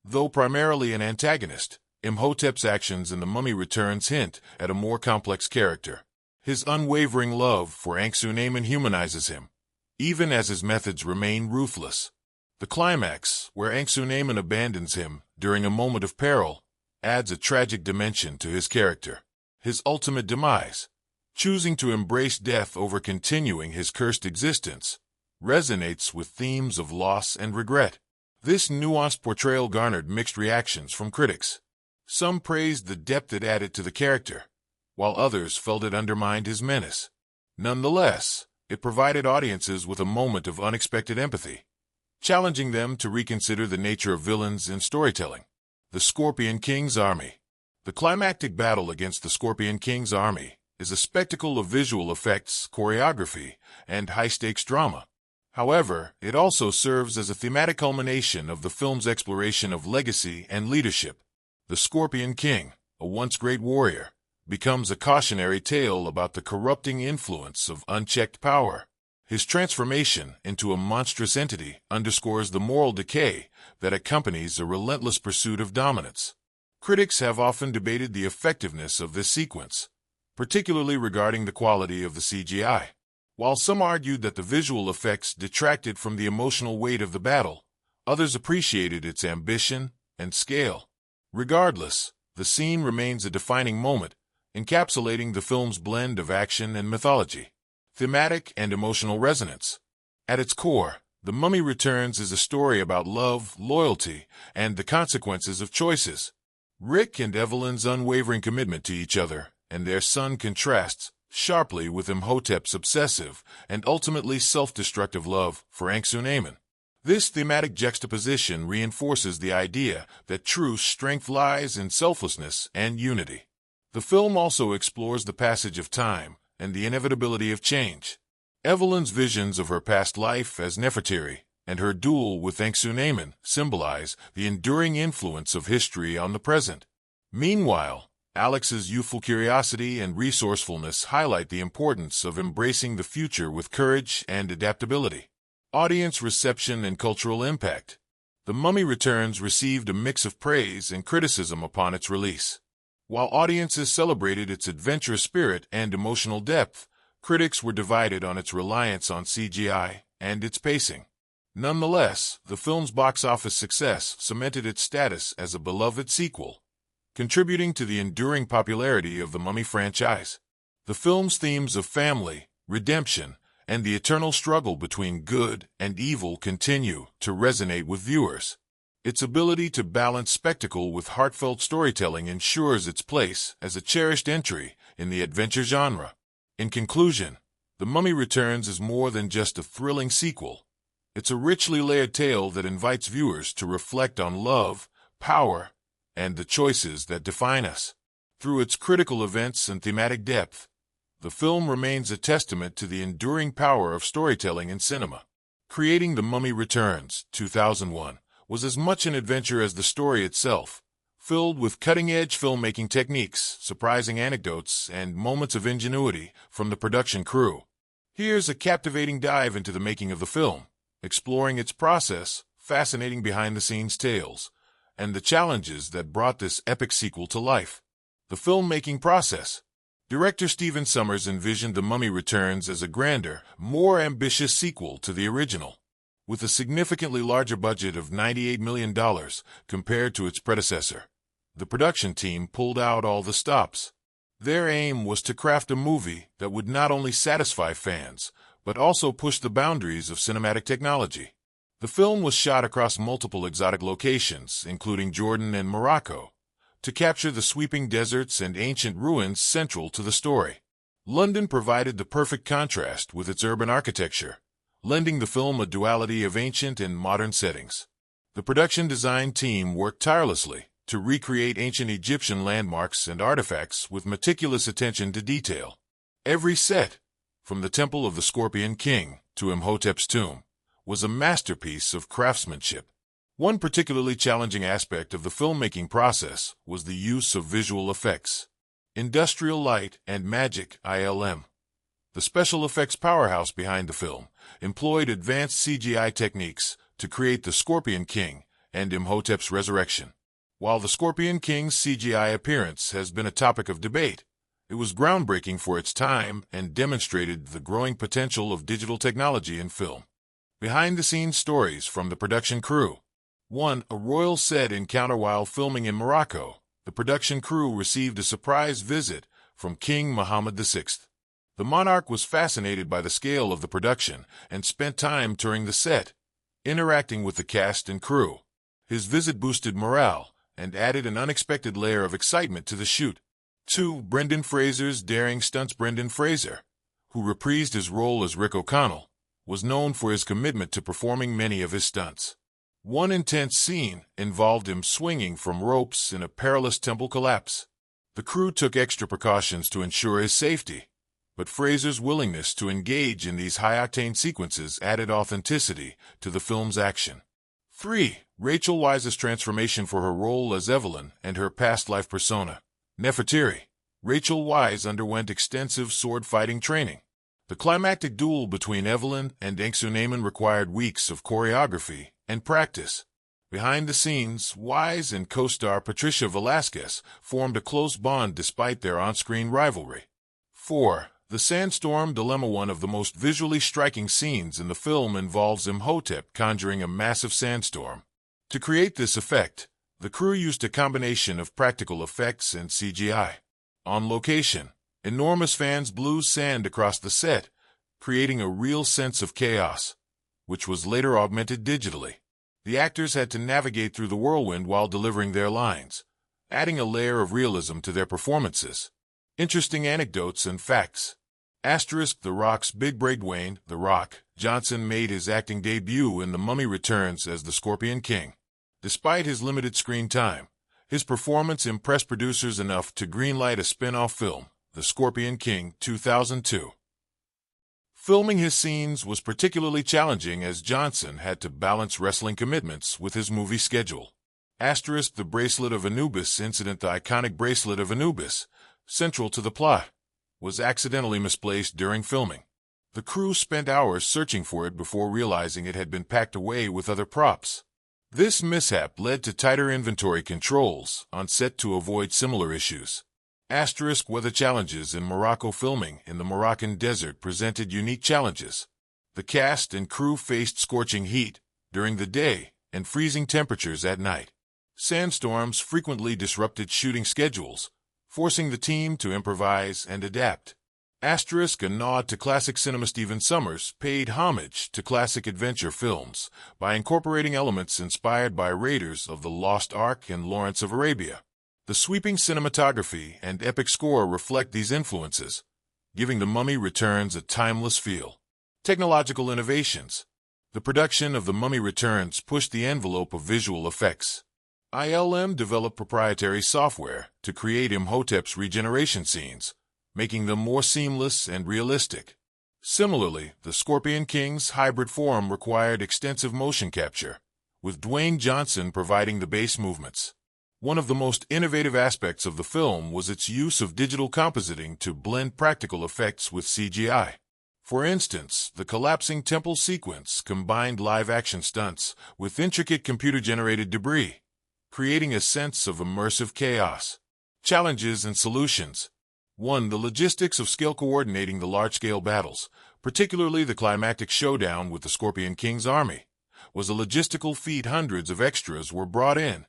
Though primarily an antagonist, Imhotep's actions in The Mummy Returns hint at a more complex character. His unwavering love for Anck-Su-Namun humanizes him, even as his methods remain ruthless. The climax, where Anck-Su-Namun abandons him during a moment of peril, adds a tragic dimension to his character. His ultimate demise, choosing to embrace death over continuing his cursed existence, resonates with themes of loss and regret. This nuanced portrayal garnered mixed reactions from critics. Some praised the depth it added to the character, while others felt it undermined his menace. Nonetheless, it provided audiences with a moment of unexpected empathy, challenging them to reconsider the nature of villains in storytelling. The Scorpion King's Army. The climactic battle against the Scorpion King's army is a spectacle of visual effects, choreography, and high-stakes drama. However, it also serves as a thematic culmination of the film's exploration of legacy and leadership. The Scorpion King, a once great warrior, becomes a cautionary tale about the corrupting influence of unchecked power. His transformation into a monstrous entity underscores the moral decay that accompanies a relentless pursuit of dominance. Critics have often debated the effectiveness of this sequence, particularly regarding the quality of the CGI. While some argued that the visual effects detracted from the emotional weight of the battle, others appreciated its ambition and scale. Regardless, the scene remains a defining moment, encapsulating the film's blend of action and mythology. Thematic and emotional resonance. At its core, The Mummy Returns is a story about love, loyalty, and the consequences of choices. Rick and Evelyn's unwavering commitment to each other and their son contrasts sharply with Imhotep's obsessive and ultimately self-destructive love for Anck-Su-Namun. This thematic juxtaposition reinforces the idea that true strength lies in selflessness and unity. The film also explores the passage of time and the inevitability of change. Evelyn's visions of her past life as Nefertiti and her duel with Anck-Su-Namun symbolize the enduring influence of history on the present. Meanwhile, Alex's youthful curiosity and resourcefulness highlight the importance of embracing the future with courage and adaptability. Audience reception and cultural impact. The Mummy Returns received a mix of praise and criticism upon its release. While audiences celebrated its adventurous spirit and emotional depth, critics were divided on its reliance on CGI and its pacing. Nonetheless, the film's box office success cemented its status as a beloved sequel, contributing to the enduring popularity of the Mummy franchise. The film's themes of family, redemption, and the eternal struggle between good and evil continue to resonate with viewers. Its ability to balance spectacle with heartfelt storytelling ensures its place as a cherished entry in the adventure genre. In conclusion, The Mummy Returns is more than just a thrilling sequel. It's a richly layered tale that invites viewers to reflect on love, power, and the choices that define us. Through its critical events and thematic depth, the film remains a testament to the enduring power of storytelling in cinema. Creating The Mummy Returns, 2001, was as much an adventure as the story itself, filled with cutting-edge filmmaking techniques, surprising anecdotes, and moments of ingenuity from the production crew. Here's a captivating dive into the making of the film, exploring its process, fascinating behind-the-scenes tales, and the challenges that brought this epic sequel to life. The filmmaking process. Director Sommers envisioned The Mummy Returns as a grander, more ambitious sequel to the original. With a significantly larger budget of $98 million compared to its predecessor, the production team pulled out all the stops. Their aim was to craft a movie that would not only satisfy fans, but also push the boundaries of cinematic technology. The film was shot across multiple exotic locations, including Jordan and Morocco, to capture the sweeping deserts and ancient ruins central to the story. London provided the perfect contrast with its urban architecture, lending the film a duality of ancient and modern settings. The production design team worked tirelessly to recreate ancient Egyptian landmarks and artifacts with meticulous attention to detail. Every set, from the Temple of the Scorpion King to Imhotep's tomb, was a masterpiece of craftsmanship. One particularly challenging aspect of the filmmaking process was the use of visual effects. Industrial Light and Magic, ILM, the special effects powerhouse behind the film, employed advanced CGI techniques to create the Scorpion King and Imhotep's resurrection. While the Scorpion King's CGI appearance has been a topic of debate, it was groundbreaking for its time and demonstrated the growing potential of digital technology in film. Behind-the-scenes stories from the production crew. 1. A royal set encounter. While filming in Morocco, the production crew received a surprise visit from King Mohammed VI. The monarch was fascinated by the scale of the production and spent time touring the set, interacting with the cast and crew. His visit boosted morale and added an unexpected layer of excitement to the shoot. 2. Brendan Fraser's daring stunts. Brendan Fraser, who reprised his role as Rick O'Connell, was known for his commitment to performing many of his stunts. One intense scene involved him swinging from ropes in a perilous temple collapse. The crew took extra precautions to ensure his safety, but Fraser's willingness to engage in these high-octane sequences added authenticity to the film's action. 3. Rachel Weisz's transformation. For her role as Evelyn and her past life persona, Nefertiti, Rachel Weisz underwent extensive sword-fighting training. The climactic duel between Evelyn and Enxunaman required weeks of choreography and practice. Behind the scenes, Weisz and co-star Patricia Velasquez formed a close bond despite their on-screen rivalry. 4. The Sandstorm Dilemma. One of the most visually striking scenes in the film involves Imhotep conjuring a massive sandstorm. To create this effect, the crew used a combination of practical effects and CGI. On location, enormous fans blew sand across the set, creating a real sense of chaos, which was later augmented digitally. The actors had to navigate through the whirlwind while delivering their lines, adding a layer of realism to their performances. Interesting anecdotes and facts. The Rock's big break. Dwayne "The Rock" Johnson made his acting debut in The Mummy Returns as the Scorpion King. Despite his limited screen time, his performance impressed producers enough to greenlight a spin-off film, The Scorpion King, 2002. Filming his scenes was particularly challenging as Johnson had to balance wrestling commitments with his movie schedule. The Bracelet of Anubis incident. The iconic Bracelet of Anubis, central to the plot, was accidentally misplaced during filming. The crew spent hours searching for it before realizing it had been packed away with other props. This mishap led to tighter inventory controls on set to avoid similar issues. Weather challenges. In Morocco. Filming in the Moroccan desert presented unique challenges. The cast and crew faced scorching heat during the day and freezing temperatures at night. Sandstorms frequently disrupted shooting schedules, forcing the team to improvise and adapt. Asterisk, a nod to classic cinema. Stephen Sommers paid homage to classic adventure films by incorporating elements inspired by Raiders of the Lost Ark and Lawrence of Arabia. The sweeping cinematography and epic score reflect these influences, giving The Mummy Returns a timeless feel. Technological innovations. The production of The Mummy Returns pushed the envelope of visual effects. ILM developed proprietary software to create Imhotep's regeneration scenes, making them more seamless and realistic. Similarly, the Scorpion King's hybrid form required extensive motion capture, with Dwayne Johnson providing the base movements. One of the most innovative aspects of the film was its use of digital compositing to blend practical effects with CGI. For instance, the collapsing temple sequence combined live-action stunts with intricate computer-generated debris, creating a sense of immersive chaos. Challenges and solutions. 1. The logistics of scale. Coordinating the large-scale battles, particularly the climactic showdown with the Scorpion King's army, was a logistical feat. Hundreds of extras were brought in,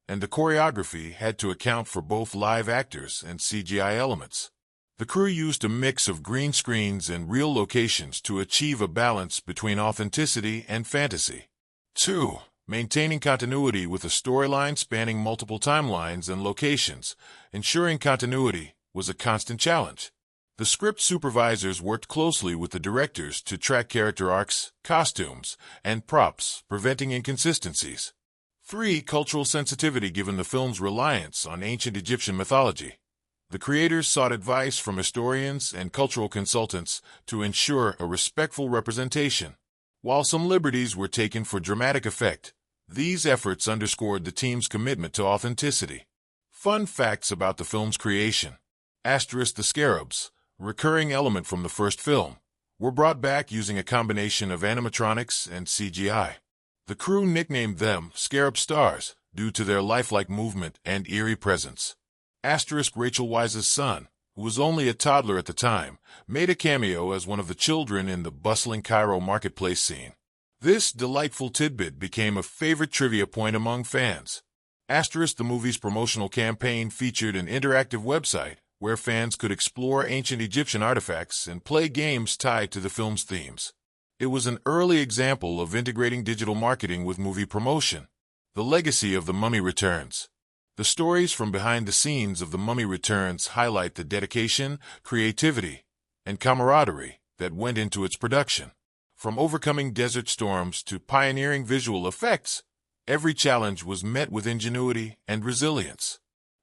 and the choreography had to account for both live actors and CGI elements. The crew used a mix of green screens and real locations to achieve a balance between authenticity and fantasy. 2. Maintaining continuity with a storyline spanning multiple timelines and locations. Ensuring continuity was a constant challenge. The script supervisors worked closely with the directors to track character arcs, costumes, and props, preventing inconsistencies. 3. Cultural sensitivity. Given the film's reliance on ancient Egyptian mythology, the creators sought advice from historians and cultural consultants to ensure a respectful representation. While some liberties were taken for dramatic effect, these efforts underscored the team's commitment to authenticity. Fun facts about the film's creation. Asterisk, the scarabs, a recurring element from the first film, were brought back using a combination of animatronics and CGI. The crew nicknamed them Scarab Stars due to their lifelike movement and eerie presence. Asterisk, Rachel Weisz's son, who was only a toddler at the time, made a cameo as one of the children in the bustling Cairo marketplace scene. This delightful tidbit became a favorite trivia point among fans. Asterisk, the movie's promotional campaign featured an interactive website where fans could explore ancient Egyptian artifacts and play games tied to the film's themes. It was an early example of integrating digital marketing with movie promotion. The legacy of The Mummy Returns. The stories from behind the scenes of The Mummy Returns highlight the dedication, creativity, and camaraderie that went into its production. From overcoming desert storms to pioneering visual effects, every challenge was met with ingenuity and resilience.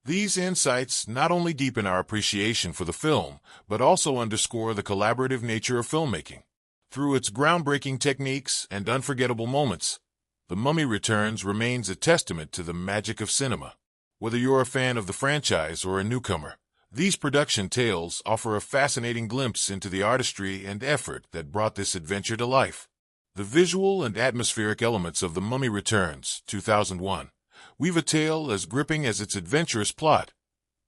These insights not only deepen our appreciation for the film, but also underscore the collaborative nature of filmmaking. Through its groundbreaking techniques and unforgettable moments, The Mummy Returns remains a testament to the magic of cinema. Whether you're a fan of the franchise or a newcomer, these production tales offer a fascinating glimpse into the artistry and effort that brought this adventure to life. The visual and atmospheric elements of The Mummy Returns, 2001, weave a tale as gripping as its adventurous plot,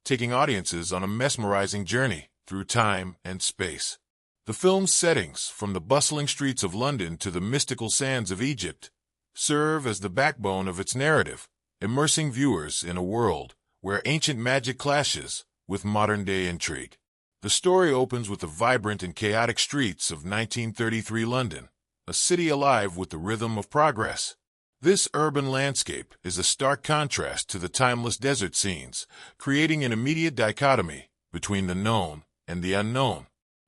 taking audiences on a mesmerizing journey through time and space. The film's settings, from the bustling streets of London to the mystical sands of Egypt, serve as the backbone of its narrative, immersing viewers in a world where ancient magic clashes with modern-day intrigue. The story opens with the vibrant and chaotic streets of 1933 London, a city alive with the rhythm of progress. This urban landscape is a stark contrast to the timeless desert scenes, creating an immediate dichotomy between the known and the unknown.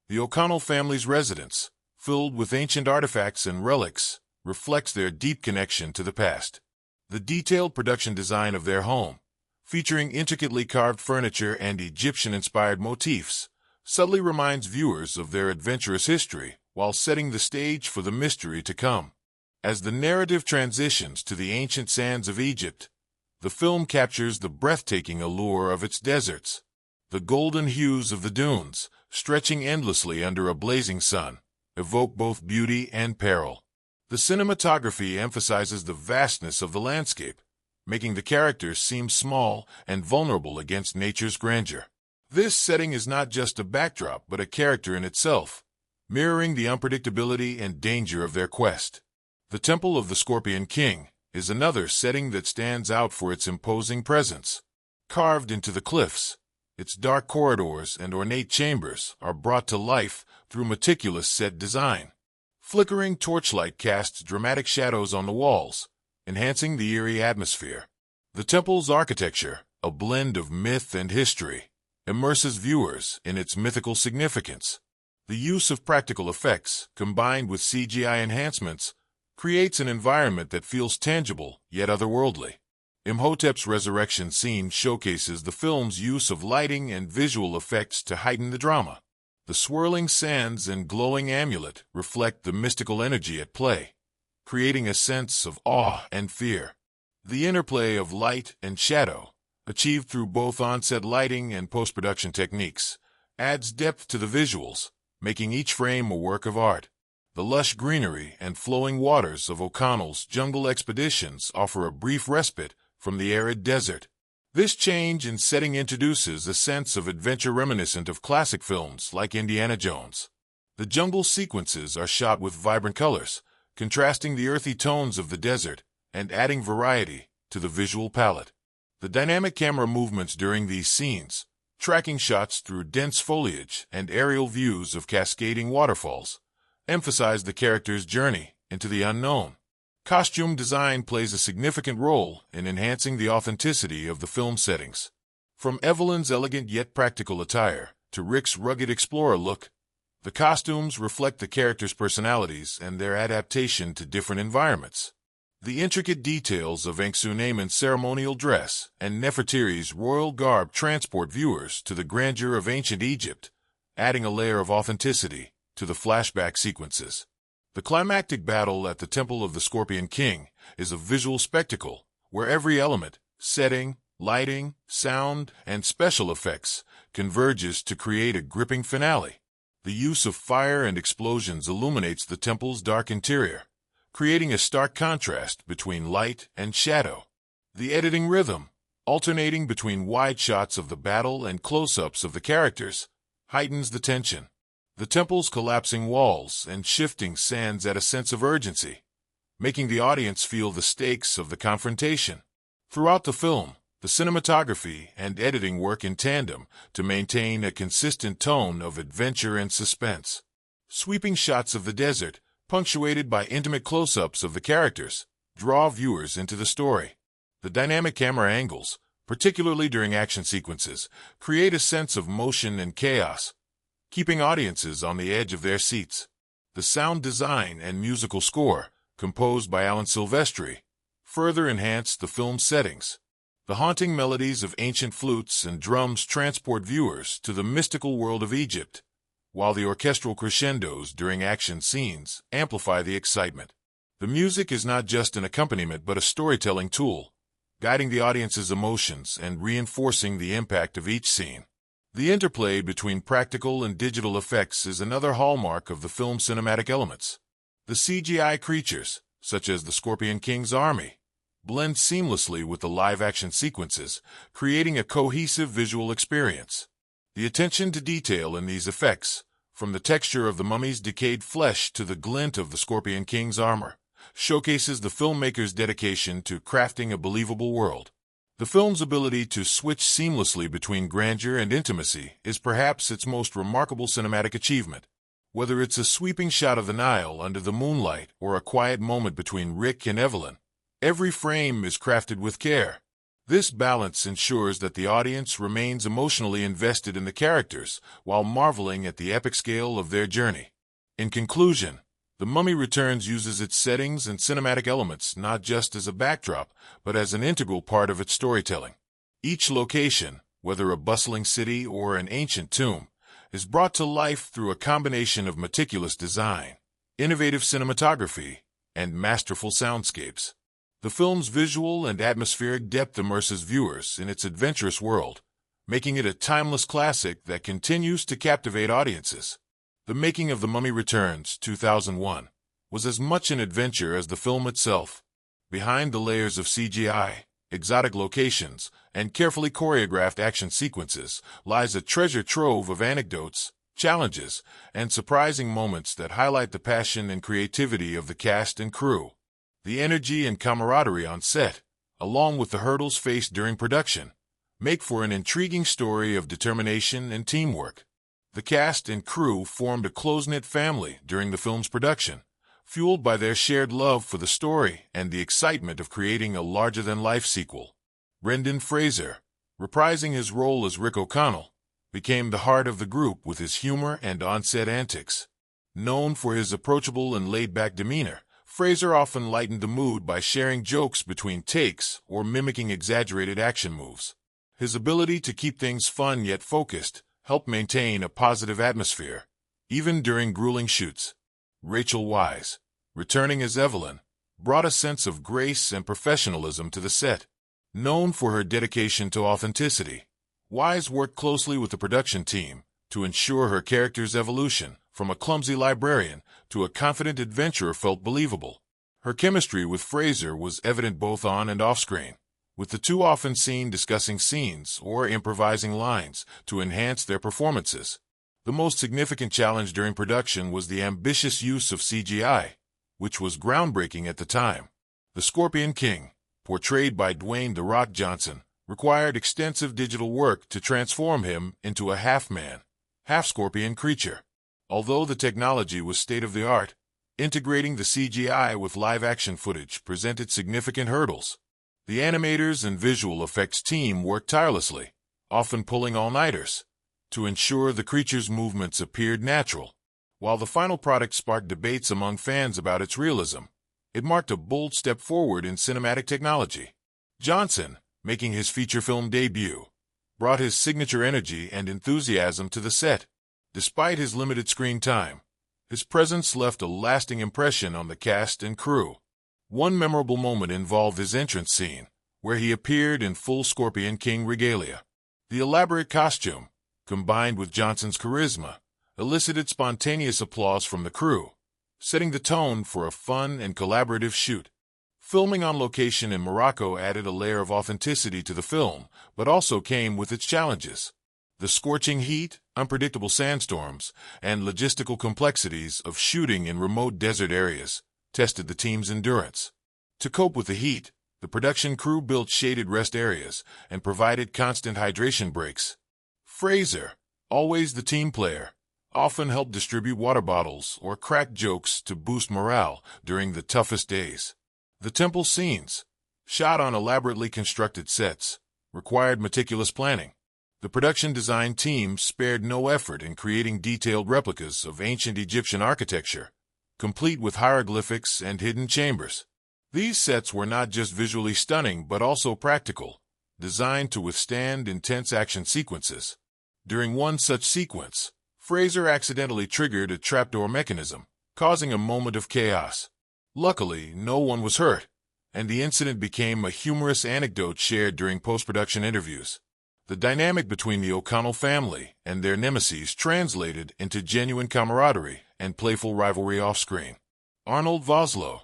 The O'Connell family's residence, filled with ancient artifacts and relics, reflects their deep connection to the past. The detailed production design of their home, featuring intricately carved furniture and Egyptian-inspired motifs, subtly reminds viewers of their adventurous history while setting the stage for the mystery to come. As the narrative transitions to the ancient sands of Egypt, the film captures the breathtaking allure of its deserts. The golden hues of the dunes, stretching endlessly under a blazing sun, evoke both beauty and peril. The cinematography emphasizes the vastness of the landscape, making the characters seem small and vulnerable against nature's grandeur. This setting is not just a backdrop but a character in itself, mirroring the unpredictability and danger of their quest. The Temple of the Scorpion King is another setting that stands out for its imposing presence. Carved into the cliffs, Its dark corridors and ornate chambers are brought to life through meticulous set design. Flickering torchlight casts dramatic shadows on the walls, enhancing the eerie atmosphere. The temple's architecture, a blend of myth and history, immerses viewers in its mythical significance. The use of practical effects, combined with CGI enhancements, creates an environment that feels tangible yet otherworldly. Imhotep's resurrection scene showcases the film's use of lighting and visual effects to heighten the drama. The swirling sands and glowing amulet reflect the mystical energy at play, creating a sense of awe and fear. The interplay of light and shadow, achieved through both on-set lighting and post-production techniques, adds depth to the visuals, making each frame a work of art. The lush greenery and flowing waters of O'Connell's jungle expeditions offer a brief respite from the arid desert. This change in setting introduces a sense of adventure reminiscent of classic films like Indiana Jones. The jungle sequences are shot with vibrant colors, contrasting the earthy tones of the desert and adding variety to the visual palette. The dynamic camera movements during these scenes, tracking shots through dense foliage and aerial views of cascading waterfalls, emphasize the character's journey into the unknown. Costume design plays a significant role in enhancing the authenticity of the film settings. From Evelyn's elegant yet practical attire to Rick's rugged explorer look, the costumes reflect the characters' personalities and their adaptation to different environments. The intricate details of Anck-su-naemon's ceremonial dress and Nefertiti's royal garb transport viewers to the grandeur of ancient Egypt, adding a layer of authenticity to the flashback sequences. The climactic battle at the Temple of the Scorpion King is a visual spectacle where every element, setting, lighting, sound, and special effects converges to create a gripping finale. The use of fire and explosions illuminates the temple's dark interior, creating a stark contrast between light and shadow. The editing rhythm, alternating between wide shots of the battle and close-ups of the characters, heightens the tension. The temple's collapsing walls and shifting sands add a sense of urgency, making the audience feel the stakes of the confrontation. Throughout the film, the cinematography and editing work in tandem to maintain a consistent tone of adventure and suspense. Sweeping shots of the desert, punctuated by intimate close-ups of the characters, draw viewers into the story. The dynamic camera angles, particularly during action sequences, create a sense of motion and chaos, keeping audiences on the edge of their seats. The sound design and musical score, composed by Alan Silvestri, further enhance the film's settings. The haunting melodies of ancient flutes and drums transport viewers to the mystical world of Egypt, while the orchestral crescendos during action scenes amplify the excitement. The music is not just an accompaniment but a storytelling tool, guiding the audience's emotions and reinforcing the impact of each scene. The interplay between practical and digital effects is another hallmark of the film's cinematic elements. The CGI creatures, such as the Scorpion King's army, blend seamlessly with the live-action sequences, creating a cohesive visual experience. The attention to detail in these effects, from the texture of the mummy's decayed flesh to the glint of the Scorpion King's armor, showcases the filmmaker's dedication to crafting a believable world. The film's ability to switch seamlessly between grandeur and intimacy is perhaps its most remarkable cinematic achievement. Whether it's a sweeping shot of the Nile under the moonlight or a quiet moment between Rick and Evelyn, every frame is crafted with care. This balance ensures that the audience remains emotionally invested in the characters while marveling at the epic scale of their journey. In conclusion, The Mummy Returns uses its settings and cinematic elements not just as a backdrop, but as an integral part of its storytelling. Each location, whether a bustling city or an ancient tomb, is brought to life through a combination of meticulous design, innovative cinematography, and masterful soundscapes. The film's visual and atmospheric depth immerses viewers in its adventurous world, making it a timeless classic that continues to captivate audiences. The making of The Mummy Returns, 2001, was as much an adventure as the film itself. Behind the layers of CGI, exotic locations, and carefully choreographed action sequences lies a treasure trove of anecdotes, challenges, and surprising moments that highlight the passion and creativity of the cast and crew. The energy and camaraderie on set, along with the hurdles faced during production, make for an intriguing story of determination and teamwork. The cast and crew formed a close-knit family during the film's production, fueled by their shared love for the story and the excitement of creating a larger-than-life sequel. Brendan Fraser, reprising his role as Rick O'Connell, became the heart of the group with his humor and on-set antics. Known for his approachable and laid-back demeanor, Fraser often lightened the mood by sharing jokes between takes or mimicking exaggerated action moves. His ability to keep things fun yet focused helped maintain a positive atmosphere, even during grueling shoots. Rachel Weisz, returning as Evelyn, brought a sense of grace and professionalism to the set. Known for her dedication to authenticity, Weisz worked closely with the production team to ensure her character's evolution from a clumsy librarian to a confident adventurer felt believable. Her chemistry with Fraser was evident both on and off-screen, with the two often seen discussing scenes or improvising lines to enhance their performances. The most significant challenge during production was the ambitious use of CGI, which was groundbreaking at the time. The Scorpion King, portrayed by Dwayne "The Rock" Johnson, required extensive digital work to transform him into a half-man, half-scorpion creature. Although the technology was state-of-the-art, integrating the CGI with live-action footage presented significant hurdles. The animators and visual effects team worked tirelessly, often pulling all-nighters, to ensure the creature's movements appeared natural. While the final product sparked debates among fans about its realism, it marked a bold step forward in cinematic technology. Johnson, making his feature film debut, brought his signature energy and enthusiasm to the set. Despite his limited screen time, his presence left a lasting impression on the cast and crew. One memorable moment involved his entrance scene, where he appeared in full Scorpion King regalia. The elaborate costume, combined with Johnson's charisma, elicited spontaneous applause from the crew, setting the tone for a fun and collaborative shoot. Filming on location in Morocco added a layer of authenticity to the film, but also came with its challenges. The scorching heat, unpredictable sandstorms, and logistical complexities of shooting in remote desert areas tested the team's endurance. To cope with the heat, the production crew built shaded rest areas and provided constant hydration breaks. Fraser, always the team player, often helped distribute water bottles or crack jokes to boost morale during the toughest days. The temple scenes, shot on elaborately constructed sets, required meticulous planning. The production design team spared no effort in creating detailed replicas of ancient Egyptian architecture, complete with hieroglyphics and hidden chambers. These sets were not just visually stunning but also practical, designed to withstand intense action sequences. During one such sequence, Fraser accidentally triggered a trapdoor mechanism, causing a moment of chaos. Luckily, no one was hurt, and the incident became a humorous anecdote shared during post-production interviews. The dynamic between the O'Connell family and their nemesis translated into genuine camaraderie and playful rivalry off-screen. Arnold Vosloo,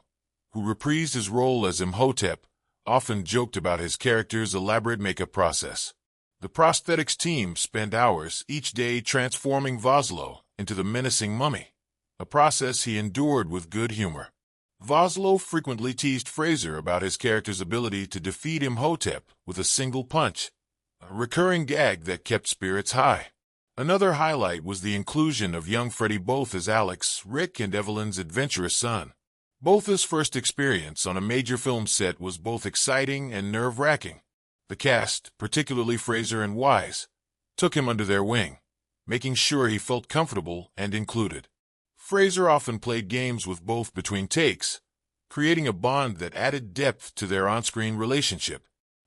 who reprised his role as Imhotep, often joked about his character's elaborate makeup process. The prosthetics team spent hours each day transforming Vosloo into the menacing mummy, a process he endured with good humor. Vosloo frequently teased Fraser about his character's ability to defeat Imhotep with a single punch, a recurring gag that kept spirits high. Another highlight was the inclusion of young Freddie Both as Alex, Rick, and Evelyn's adventurous son. Both's first experience on a major film set was both exciting and nerve-wracking. The cast, particularly Fraser and Weisz, took him under their wing, making sure he felt comfortable and included. Fraser often played games with Both between takes, creating a bond that added depth to their on-screen relationship.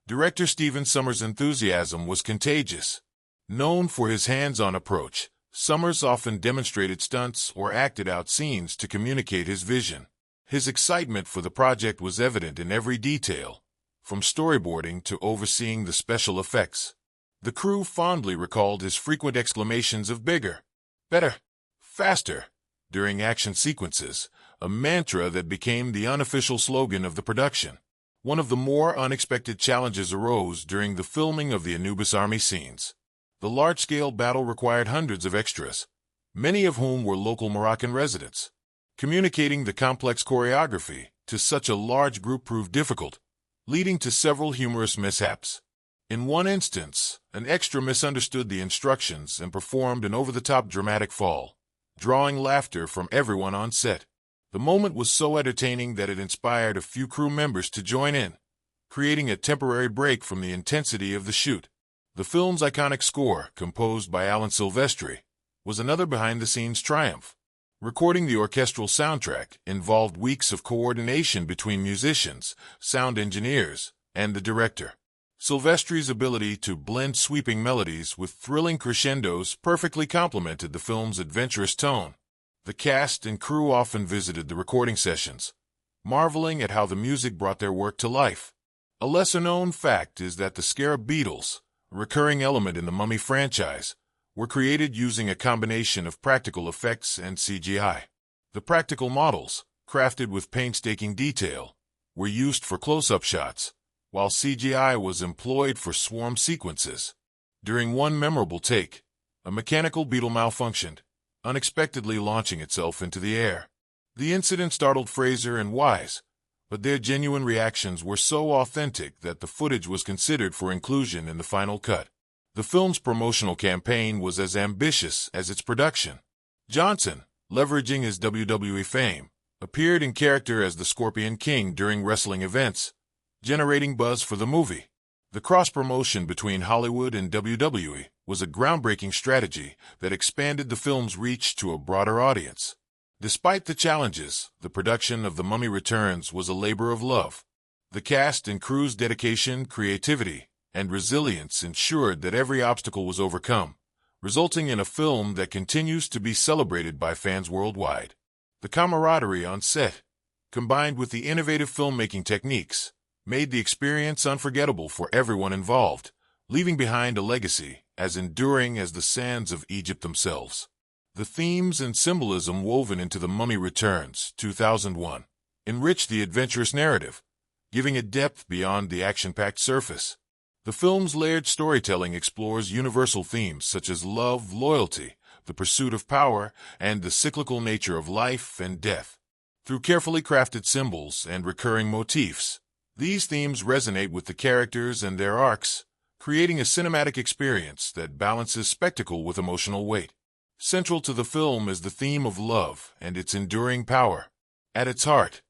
Director Sommers' enthusiasm was contagious. Known for his hands-on approach, Sommers often demonstrated stunts or acted out scenes to communicate his vision. His excitement for the project was evident in every detail, from storyboarding to overseeing the special effects. The crew fondly recalled his frequent exclamations of bigger, better, faster during action sequences, a mantra that became the unofficial slogan of the production. One of the more unexpected challenges arose during the filming of the Anubis Army scenes. The large-scale battle required hundreds of extras, many of whom were local Moroccan residents. Communicating the complex choreography to such a large group proved difficult, leading to several humorous mishaps. In one instance, an extra misunderstood the instructions and performed an over-the-top dramatic fall, drawing laughter from everyone on set. The moment was so entertaining that it inspired a few crew members to join in, creating a temporary break from the intensity of the shoot. The film's iconic score, composed by Alan Silvestri, was another behind-the-scenes triumph. Recording the orchestral soundtrack involved weeks of coordination between musicians, sound engineers, and the director. Silvestri's ability to blend sweeping melodies with thrilling crescendos perfectly complemented the film's adventurous tone. The cast and crew often visited the recording sessions, marveling at how the music brought their work to life. A lesser-known fact is that the scarab beetles, a recurring element in the Mummy franchise, were created using a combination of practical effects and CGI. The practical models, crafted with painstaking detail, were used for close-up shots, while CGI was employed for swarm sequences. During one memorable take, a mechanical beetle malfunctioned, unexpectedly launching itself into the air. The incident startled Fraser and Weisz, but their genuine reactions were so authentic that the footage was considered for inclusion in the final cut. The film's promotional campaign was as ambitious as its production. Johnson, leveraging his WWE fame, appeared in character as the Scorpion King during wrestling events, generating buzz for the movie. The cross-promotion between Hollywood and WWE was a groundbreaking strategy that expanded the film's reach to a broader audience. Despite the challenges, the production of The Mummy Returns was a labor of love. The cast and crew's dedication, creativity, and resilience ensured that every obstacle was overcome, resulting in a film that continues to be celebrated by fans worldwide. The camaraderie on set, combined with the innovative filmmaking techniques, made the experience unforgettable for everyone involved, leaving behind a legacy as enduring as the sands of Egypt themselves. The themes and symbolism woven into The Mummy Returns, 2001, enrich the adventurous narrative, giving it depth beyond the action-packed surface. The film's layered storytelling explores universal themes such as love, loyalty, the pursuit of power, and the cyclical nature of life and death. Through carefully crafted symbols and recurring motifs, these themes resonate with the characters and their arcs, creating a cinematic experience that balances spectacle with emotional weight. Central to the film is the theme of love and its enduring power. At its heart,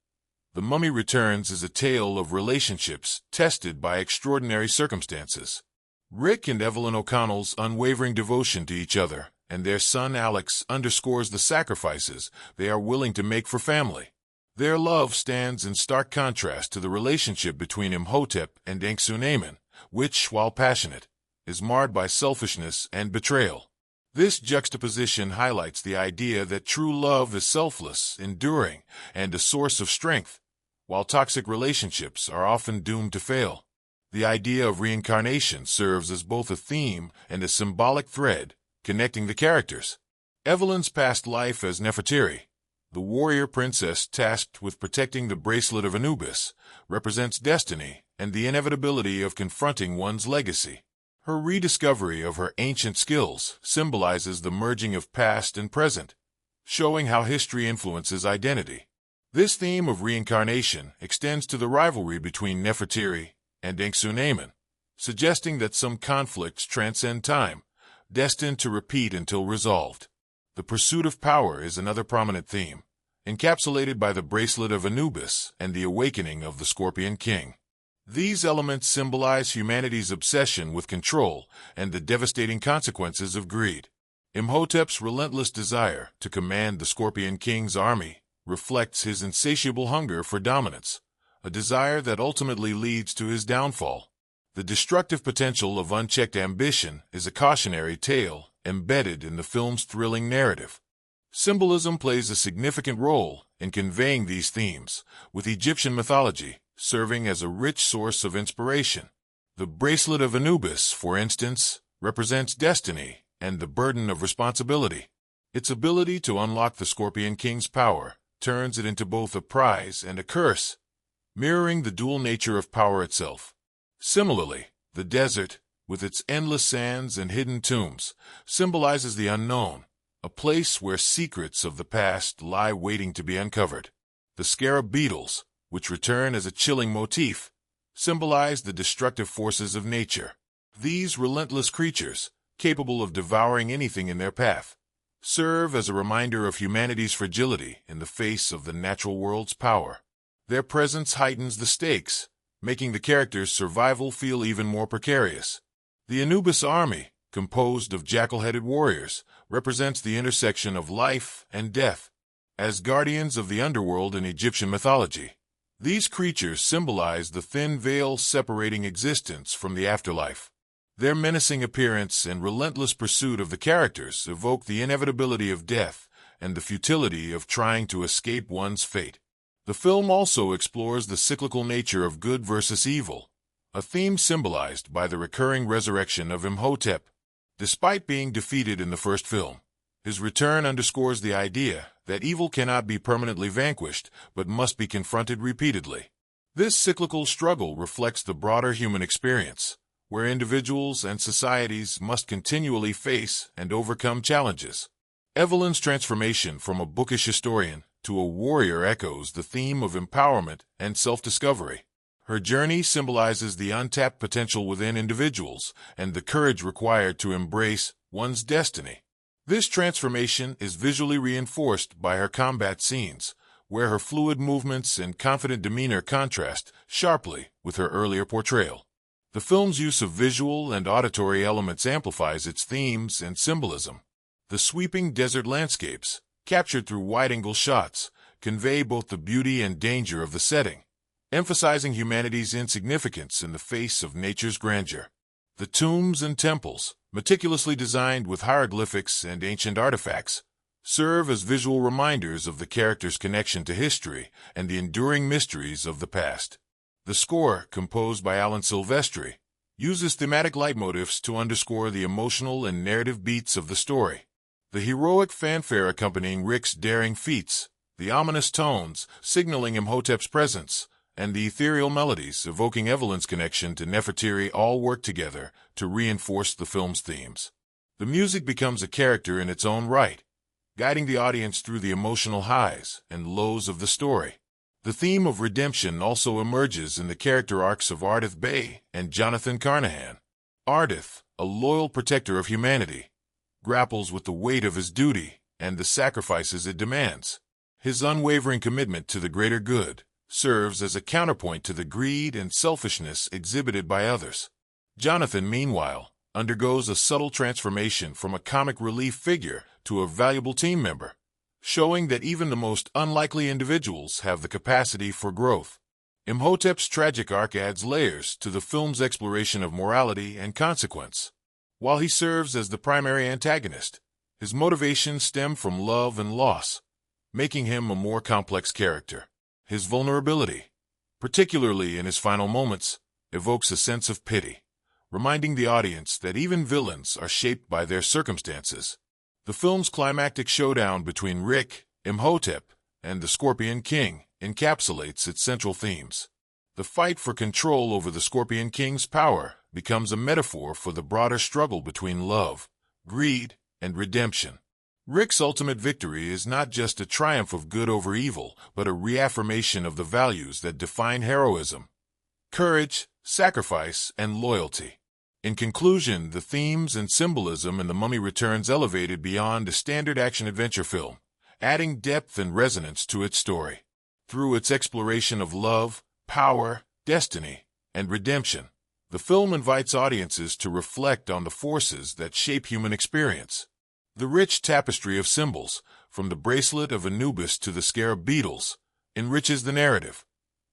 The Mummy Returns is a tale of relationships tested by extraordinary circumstances. Rick and Evelyn O'Connell's unwavering devotion to each other and their son Alex underscores the sacrifices they are willing to make for family. Their love stands in stark contrast to the relationship between Imhotep and Enkidu, which, while passionate, is marred by selfishness and betrayal. This juxtaposition highlights the idea that true love is selfless, enduring, and a source of strength, while toxic relationships are often doomed to fail. The idea of reincarnation serves as both a theme and a symbolic thread, connecting the characters. Evelyn's past life as Nefertiti, the warrior princess tasked with protecting the bracelet of Anubis, represents destiny and the inevitability of confronting one's legacy. Her rediscovery of her ancient skills symbolizes the merging of past and present, showing how history influences identity. This theme of reincarnation extends to the rivalry between Nefertiti and Enkidu, suggesting that some conflicts transcend time, destined to repeat until resolved. The pursuit of power is another prominent theme, encapsulated by the bracelet of Anubis and the awakening of the Scorpion King. These elements symbolize humanity's obsession with control and the devastating consequences of greed. Imhotep's relentless desire to command the Scorpion King's army reflects his insatiable hunger for dominance, a desire that ultimately leads to his downfall. The destructive potential of unchecked ambition is a cautionary tale embedded in the film's thrilling narrative. Symbolism plays a significant role in conveying these themes, with Egyptian mythology serving as a rich source of inspiration. The bracelet of Anubis, for instance, represents destiny and the burden of responsibility. Its ability to unlock the Scorpion King's power turns it into both a prize and a curse, mirroring the dual nature of power itself. Similarly, the desert, with its endless sands and hidden tombs, symbolizes the unknown, a place where secrets of the past lie waiting to be uncovered. The scarab beetles, which return as a chilling motif, symbolize the destructive forces of nature, These relentless creatures, capable of devouring anything in their path, serve as a reminder of humanity's fragility in the face of the natural world's power. Their presence heightens the stakes, making the characters' survival feel even more precarious. The Anubis army, composed of jackal-headed warriors, represents the intersection of life and death. As guardians of the underworld in Egyptian mythology, these creatures symbolize the thin veil separating existence from the afterlife. Their menacing appearance and relentless pursuit of the characters evoke the inevitability of death and the futility of trying to escape one's fate. The film also explores the cyclical nature of good versus evil, a theme symbolized by the recurring resurrection of Imhotep. Despite being defeated in the first film, his return underscores the idea that evil cannot be permanently vanquished but must be confronted repeatedly. This cyclical struggle reflects the broader human experience, where individuals and societies must continually face and overcome challenges. Evelyn's transformation from a bookish historian to a warrior echoes the theme of empowerment and self-discovery. Her journey symbolizes the untapped potential within individuals and the courage required to embrace one's destiny. This transformation is visually reinforced by her combat scenes, where her fluid movements and confident demeanor contrast sharply with her earlier portrayal. The film's use of visual and auditory elements amplifies its themes and symbolism. The sweeping desert landscapes, captured through wide-angle shots, convey both the beauty and danger of the setting, emphasizing humanity's insignificance in the face of nature's grandeur. The tombs and temples, meticulously designed with hieroglyphics and ancient artifacts, serve as visual reminders of the character's connection to history and the enduring mysteries of the past. The score, composed by Alan Silvestri, uses thematic leitmotifs to underscore the emotional and narrative beats of the story. The heroic fanfare accompanying Rick's daring feats, the ominous tones signaling Imhotep's presence, and the ethereal melodies evoking Evelyn's connection to Nefertiti all work together to reinforce the film's themes. The music becomes a character in its own right, guiding the audience through the emotional highs and lows of the story. The theme of redemption also emerges in the character arcs of Ardith Bay and Jonathan Carnahan. Ardith, a loyal protector of humanity, grapples with the weight of his duty and the sacrifices it demands. His unwavering commitment to the greater good serves as a counterpoint to the greed and selfishness exhibited by others. Jonathan, meanwhile, undergoes a subtle transformation from a comic relief figure to a valuable team member, showing that even the most unlikely individuals have the capacity for growth. Imhotep's tragic arc adds layers to the film's exploration of morality and consequence. While he serves as the primary antagonist, his motivations stem from love and loss, making him a more complex character. His vulnerability, particularly in his final moments, evokes a sense of pity, reminding the audience that even villains are shaped by their circumstances. The film's climactic showdown between Rick, Imhotep, and the Scorpion King encapsulates its central themes. The fight for control over the Scorpion King's power becomes a metaphor for the broader struggle between love, greed, and redemption. Rick's ultimate victory is not just a triumph of good over evil, but a reaffirmation of the values that define heroism: courage, sacrifice, and loyalty. In conclusion, the themes and symbolism in The Mummy Returns elevated beyond a standard action-adventure film, adding depth and resonance to its story. Through its exploration of love, power, destiny, and redemption, the film invites audiences to reflect on the forces that shape human experience. The rich tapestry of symbols, from the bracelet of Anubis to the scarab beetles, enriches the narrative,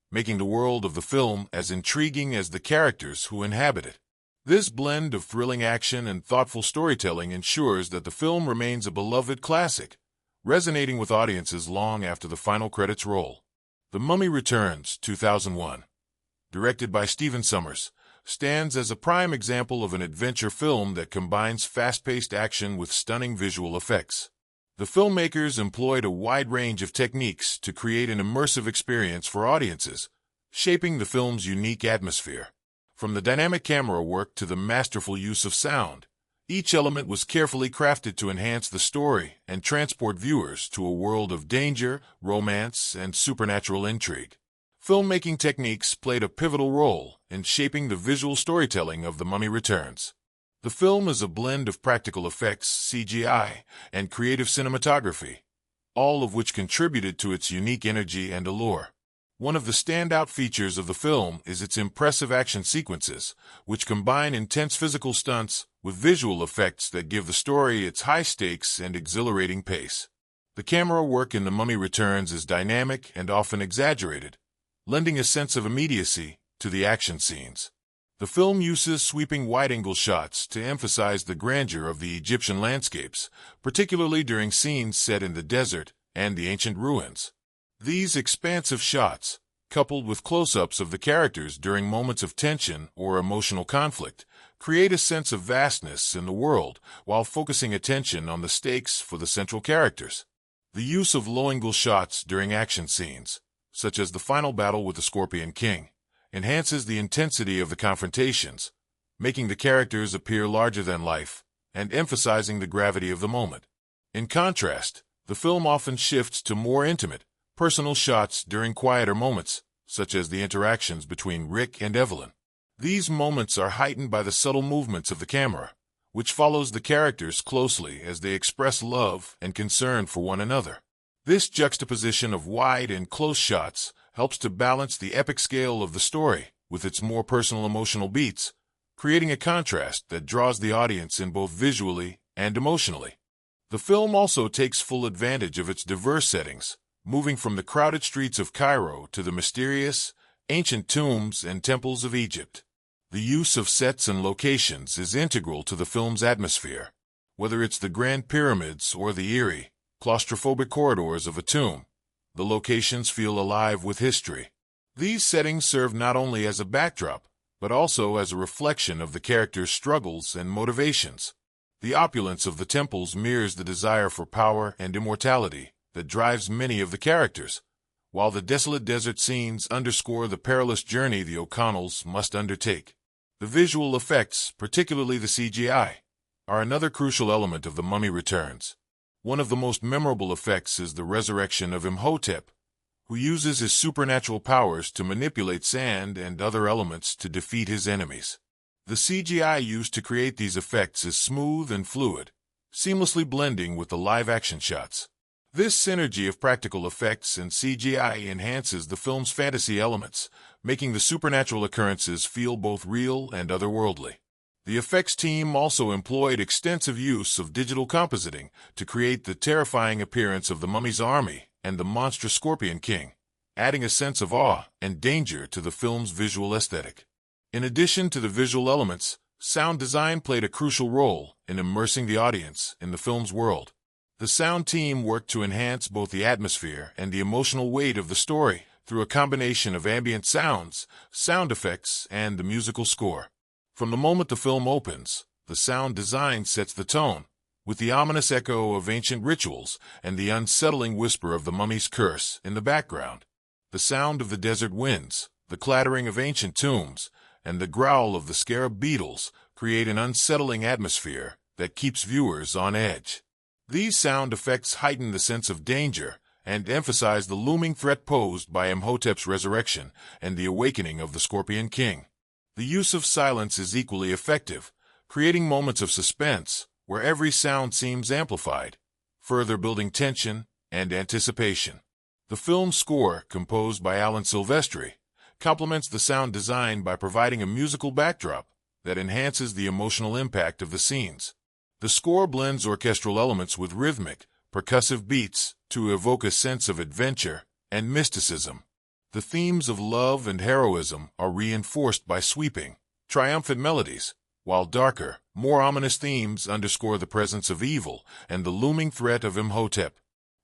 making the world of the film as intriguing as the characters who inhabit it. This blend of thrilling action and thoughtful storytelling ensures that the film remains a beloved classic, resonating with audiences long after the final credits roll. The Mummy Returns, 2001, directed by Sommers, stands as a prime example of an adventure film that combines fast-paced action with stunning visual effects. The filmmakers employed a wide range of techniques to create an immersive experience for audiences, shaping the film's unique atmosphere. From the dynamic camera work to the masterful use of sound, each element was carefully crafted to enhance the story and transport viewers to a world of danger, romance, and supernatural intrigue. Filmmaking techniques played a pivotal role in shaping the visual storytelling of The Mummy Returns. The film is a blend of practical effects, CGI, and creative cinematography, all of which contributed to its unique energy and allure. One of the standout features of the film is its impressive action sequences, which combine intense physical stunts with visual effects that give the story its high stakes and exhilarating pace. The camera work in The Mummy Returns is dynamic and often exaggerated, lending a sense of immediacy to the action scenes. The film uses sweeping wide-angle shots to emphasize the grandeur of the Egyptian landscapes, particularly during scenes set in the desert and the ancient ruins. These expansive shots, coupled with close-ups of the characters during moments of tension or emotional conflict, create a sense of vastness in the world while focusing attention on the stakes for the central characters. The use of low-angle shots during action scenes, such as the final battle with the Scorpion King, enhances the intensity of the confrontations, making the characters appear larger than life and emphasizing the gravity of the moment. In contrast, the film often shifts to more intimate, personal shots during quieter moments, such as the interactions between Rick and Evelyn. These moments are heightened by the subtle movements of the camera, which follows the characters closely as they express love and concern for one another. This juxtaposition of wide and close shots helps to balance the epic scale of the story with its more personal emotional beats, creating a contrast that draws the audience in both visually and emotionally. The film also takes full advantage of its diverse settings, moving from the crowded streets of Cairo to the mysterious, ancient tombs and temples of Egypt. The use of sets and locations is integral to the film's atmosphere. Whether it's the Grand Pyramids or the eerie, claustrophobic corridors of a tomb, the locations feel alive with history. These settings serve not only as a backdrop, but also as a reflection of the characters' struggles and motivations. The opulence of the temples mirrors the desire for power and immortality that drives many of the characters, while the desolate desert scenes underscore the perilous journey the O'Connells must undertake. The visual effects, particularly the CGI, are another crucial element of The Mummy Returns. One of the most memorable effects is the resurrection of Imhotep, who uses his supernatural powers to manipulate sand and other elements to defeat his enemies. The CGI used to create these effects is smooth and fluid, seamlessly blending with the live-action shots. This synergy of practical effects and CGI enhances the film's fantasy elements, making the supernatural occurrences feel both real and otherworldly. The effects team also employed extensive use of digital compositing to create the terrifying appearance of the mummy's army and the monstrous Scorpion King, adding a sense of awe and danger to the film's visual aesthetic. In addition to the visual elements, sound design played a crucial role in immersing the audience in the film's world. The sound team worked to enhance both the atmosphere and the emotional weight of the story through a combination of ambient sounds, sound effects, and the musical score. From the moment the film opens, the sound design sets the tone, with the ominous echo of ancient rituals and the unsettling whisper of the mummy's curse in the background. The sound of the desert winds, the clattering of ancient tombs, and the growl of the scarab beetles create an unsettling atmosphere that keeps viewers on edge. These sound effects heighten the sense of danger and emphasize the looming threat posed by Imhotep's resurrection and the awakening of the Scorpion King. The use of silence is equally effective, creating moments of suspense where every sound seems amplified, further building tension and anticipation. The film's score, composed by Alan Silvestri, complements the sound design by providing a musical backdrop that enhances the emotional impact of the scenes. The score blends orchestral elements with rhythmic, percussive beats to evoke a sense of adventure and mysticism. The themes of love and heroism are reinforced by sweeping, triumphant melodies, while darker, more ominous themes underscore the presence of evil and the looming threat of Imhotep.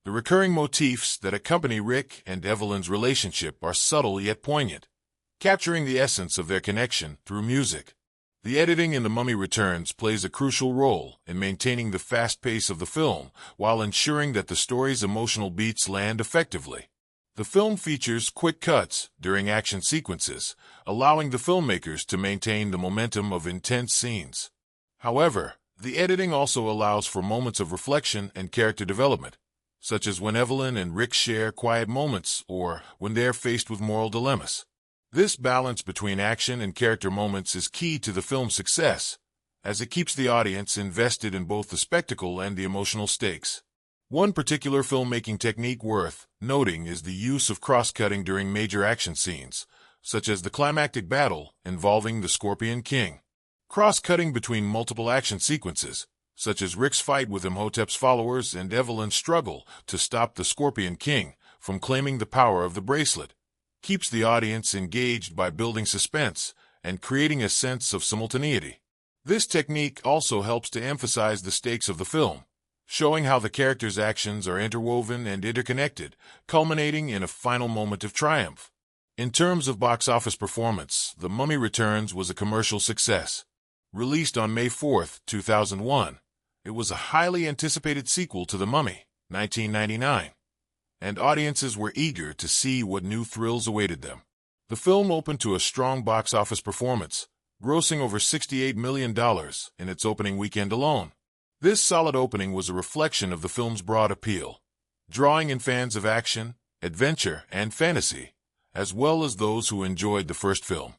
The recurring motifs that accompany Rick and Evelyn's relationship are subtle yet poignant, capturing the essence of their connection through music. The editing in The Mummy Returns plays a crucial role in maintaining the fast pace of the film while ensuring that the story's emotional beats land effectively. The film features quick cuts during action sequences, allowing the filmmakers to maintain the momentum of intense scenes. However, the editing also allows for moments of reflection and character development, such as when Evelyn and Rick share quiet moments or when they're faced with moral dilemmas. This balance between action and character moments is key to the film's success, as it keeps the audience invested in both the spectacle and the emotional stakes. One particular filmmaking technique worth noting is the use of cross-cutting during major action scenes, such as the climactic battle involving the Scorpion King. Cross-cutting between multiple action sequences, such as Rick's fight with Imhotep's followers and Evelyn's struggle to stop the Scorpion King from claiming the power of the bracelet, keeps the audience engaged by building suspense and creating a sense of simultaneity. This technique also helps to emphasize the stakes of the film, showing how the characters' actions are interwoven and interconnected, culminating in a final moment of triumph. In terms of box office performance, The Mummy Returns was a commercial success. Released on May 4, 2001, it was a highly anticipated sequel to The Mummy, 1999, and audiences were eager to see what new thrills awaited them. The film opened to a strong box office performance, grossing over $68 million in its opening weekend alone. This solid opening was a reflection of the film's broad appeal, drawing in fans of action, adventure, and fantasy, as well as those who enjoyed the first film.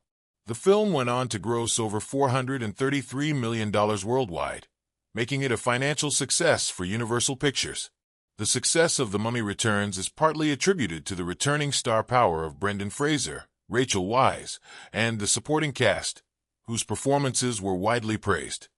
The film went on to gross over $433 million worldwide, making it a financial success for Universal Pictures. The success of The Mummy Returns is partly attributed to the returning star power of Brendan Fraser, Rachel Weisz, and the supporting cast, whose performances were widely praised.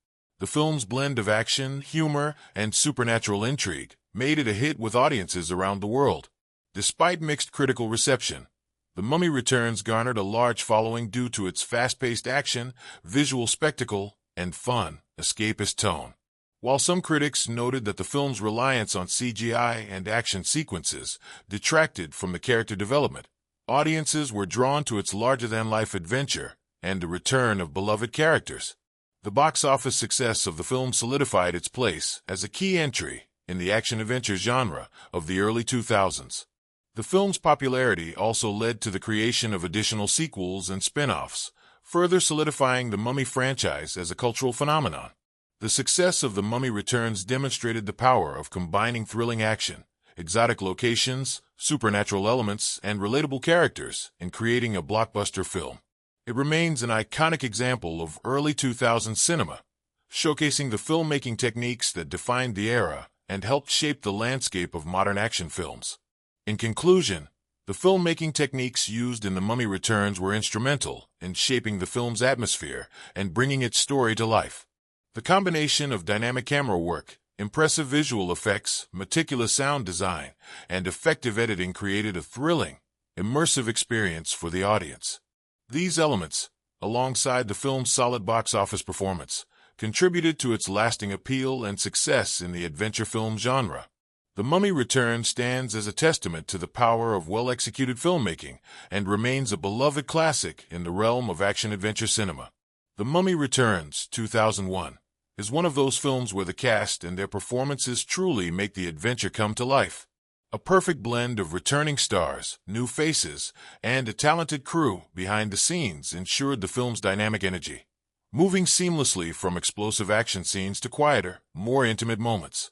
The film's blend of action, humor, and supernatural intrigue made it a hit with audiences around the world. Despite mixed critical reception, The Mummy Returns garnered a large following due to its fast-paced action, visual spectacle, and fun, escapist tone. While some critics noted that the film's reliance on CGI and action sequences detracted from the character development, audiences were drawn to its larger-than-life adventure and the return of beloved characters. The box office success of the film solidified its place as a key entry in the action-adventure genre of the early 2000s. The film's popularity also led to the creation of additional sequels and spin-offs, further solidifying the Mummy franchise as a cultural phenomenon. The success of The Mummy Returns demonstrated the power of combining thrilling action, exotic locations, supernatural elements, and relatable characters in creating a blockbuster film. It remains an iconic example of early 2000s cinema, showcasing the filmmaking techniques that defined the era and helped shape the landscape of modern action films. In conclusion, the filmmaking techniques used in The Mummy Returns were instrumental in shaping the film's atmosphere and bringing its story to life. The combination of dynamic camera work, impressive visual effects, meticulous sound design, and effective editing created a thrilling, immersive experience for the audience. These elements, alongside the film's solid box office performance, contributed to its lasting appeal and success in the adventure film genre. The Mummy Returns stands as a testament to the power of well-executed filmmaking and remains a beloved classic in the realm of action-adventure cinema. The Mummy Returns, 2001, is one of those films where the cast and their performances truly make the adventure come to life. A perfect blend of returning stars, new faces, and a talented crew behind the scenes ensured the film's dynamic energy, moving seamlessly from explosive action scenes to quieter, more intimate moments.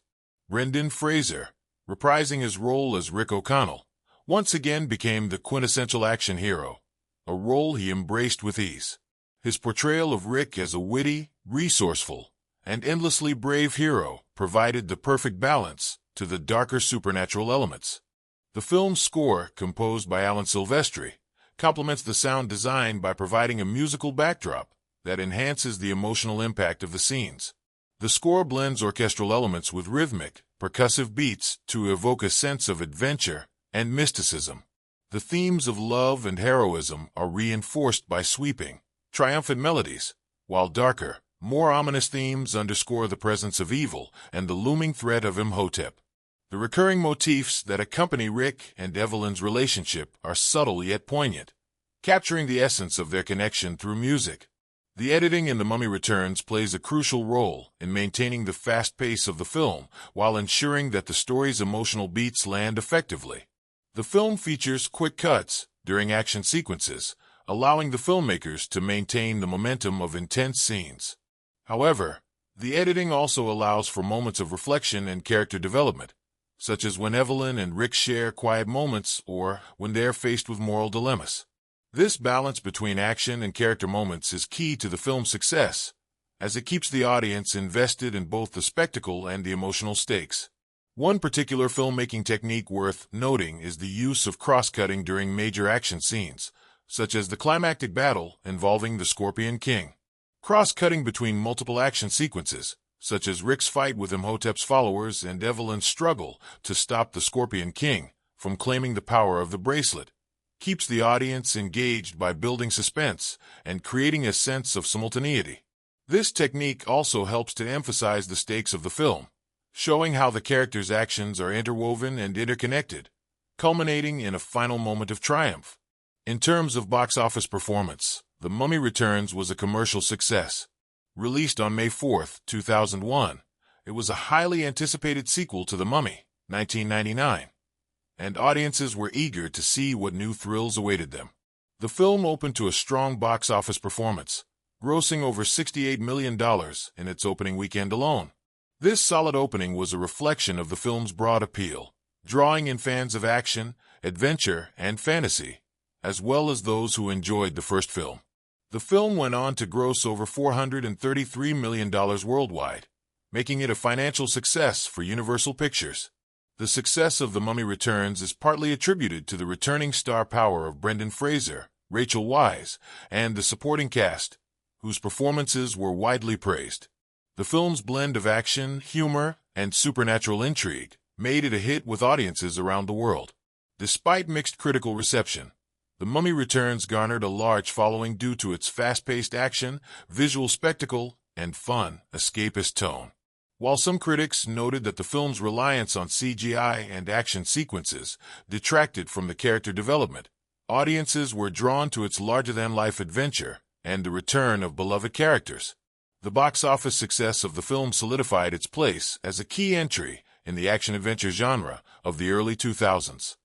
Brendan Fraser, reprising his role as Rick O'Connell, once again became the quintessential action hero, a role he embraced with ease. His portrayal of Rick as a witty, resourceful, and endlessly brave hero provided the perfect balance to the darker supernatural elements. The film's score, composed by Alan Silvestri, complements the sound design by providing a musical backdrop that enhances the emotional impact of the scenes. The score blends orchestral elements with rhythmic, percussive beats to evoke a sense of adventure and mysticism. The themes of love and heroism are reinforced by sweeping, triumphant melodies, while darker, more ominous themes underscore the presence of evil and the looming threat of Imhotep. The recurring motifs that accompany Rick and Evelyn's relationship are subtle yet poignant, capturing the essence of their connection through music. The editing in The Mummy Returns plays a crucial role in maintaining the fast pace of the film while ensuring that the story's emotional beats land effectively. The film features quick cuts during action sequences, allowing the filmmakers to maintain the momentum of intense scenes. However, the editing also allows for moments of reflection and character development, such as when Evelyn and Rick share quiet moments or when they're faced with moral dilemmas. This balance between action and character moments is key to the film's success, as it keeps the audience invested in both the spectacle and the emotional stakes. One particular filmmaking technique worth noting is the use of cross-cutting during major action scenes, such as the climactic battle involving the Scorpion King. Cross-cutting between multiple action sequences, such as Rick's fight with Imhotep's followers and Evelyn's struggle to stop the Scorpion King from claiming the power of the bracelet, keeps the audience engaged by building suspense and creating a sense of simultaneity. This technique also helps to emphasize the stakes of the film, showing how the characters' actions are interwoven and interconnected, culminating in a final moment of triumph. In terms of box office performance, The Mummy Returns was a commercial success. Released on May 4, 2001, it was a highly anticipated sequel to The Mummy, 1999, and audiences were eager to see what new thrills awaited them. The film opened to a strong box office performance, grossing over $68 million in its opening weekend alone. This solid opening was a reflection of the film's broad appeal, drawing in fans of action, adventure, and fantasy, as well as those who enjoyed the first film. The film went on to gross over $433 million worldwide, making it a financial success for Universal Pictures. The success of The Mummy Returns is partly attributed to the returning star power of Brendan Fraser, Rachel Weisz, and the supporting cast, whose performances were widely praised. The film's blend of action, humor, and supernatural intrigue made it a hit with audiences around the world. Despite mixed critical reception, The Mummy Returns garnered a large following due to its fast-paced action, visual spectacle, and fun, escapist tone. While some critics noted that the film's reliance on CGI and action sequences detracted from the character development, audiences were drawn to its larger-than-life adventure and the return of beloved characters. The box office success of the film solidified its place as a key entry in the action-adventure genre of the early 2000s.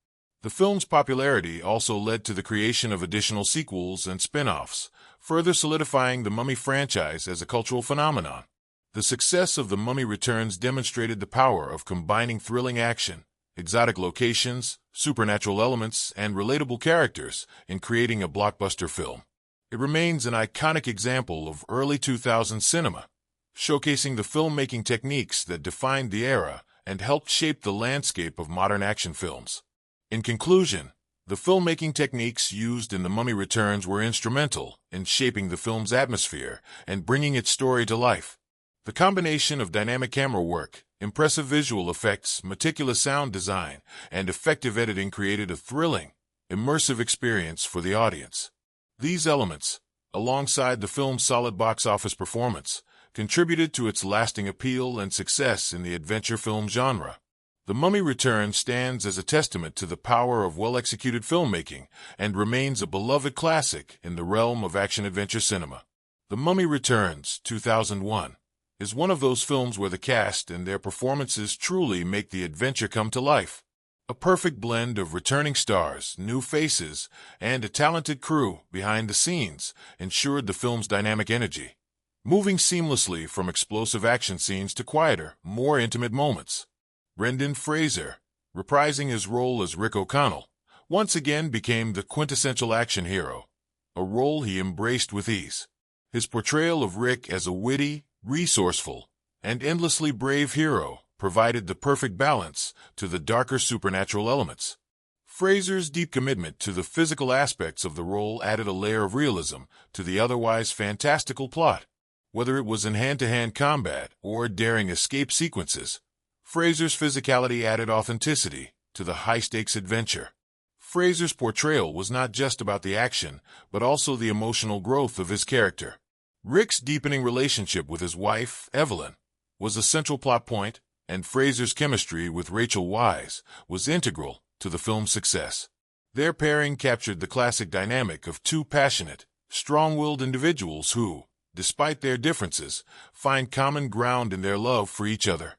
The film's popularity also led to the creation of additional sequels and spin-offs, further solidifying the Mummy franchise as a cultural phenomenon. The success of The Mummy Returns demonstrated the power of combining thrilling action, exotic locations, supernatural elements, and relatable characters in creating a blockbuster film. It remains an iconic example of early 2000s cinema, showcasing the filmmaking techniques that defined the era and helped shape the landscape of modern action films. In conclusion, the filmmaking techniques used in The Mummy Returns were instrumental in shaping the film's atmosphere and bringing its story to life. The combination of dynamic camera work, impressive visual effects, meticulous sound design, and effective editing created a thrilling, immersive experience for the audience. These elements, alongside the film's solid box office performance, contributed to its lasting appeal and success in the adventure film genre. The Mummy Returns stands as a testament to the power of well-executed filmmaking and remains a beloved classic in the realm of action-adventure cinema. The Mummy Returns, 2001, is one of those films where the cast and their performances truly make the adventure come to life. A perfect blend of returning stars, new faces, and a talented crew behind the scenes ensured the film's dynamic energy, moving seamlessly from explosive action scenes to quieter, more intimate moments. Brendan Fraser, reprising his role as Rick O'Connell, once again became the quintessential action hero, a role he embraced with ease. His portrayal of Rick as a witty, resourceful, and endlessly brave hero provided the perfect balance to the darker supernatural elements. Fraser's deep commitment to the physical aspects of the role added a layer of realism to the otherwise fantastical plot. Whether it was in hand-to-hand combat or daring escape sequences, Fraser's physicality added authenticity to the high-stakes adventure. Fraser's portrayal was not just about the action, but also the emotional growth of his character. Rick's deepening relationship with his wife, Evelyn, was a central plot point, and Fraser's chemistry with Rachel Weisz was integral to the film's success. Their pairing captured the classic dynamic of two passionate, strong-willed individuals who, despite their differences, find common ground in their love for each other.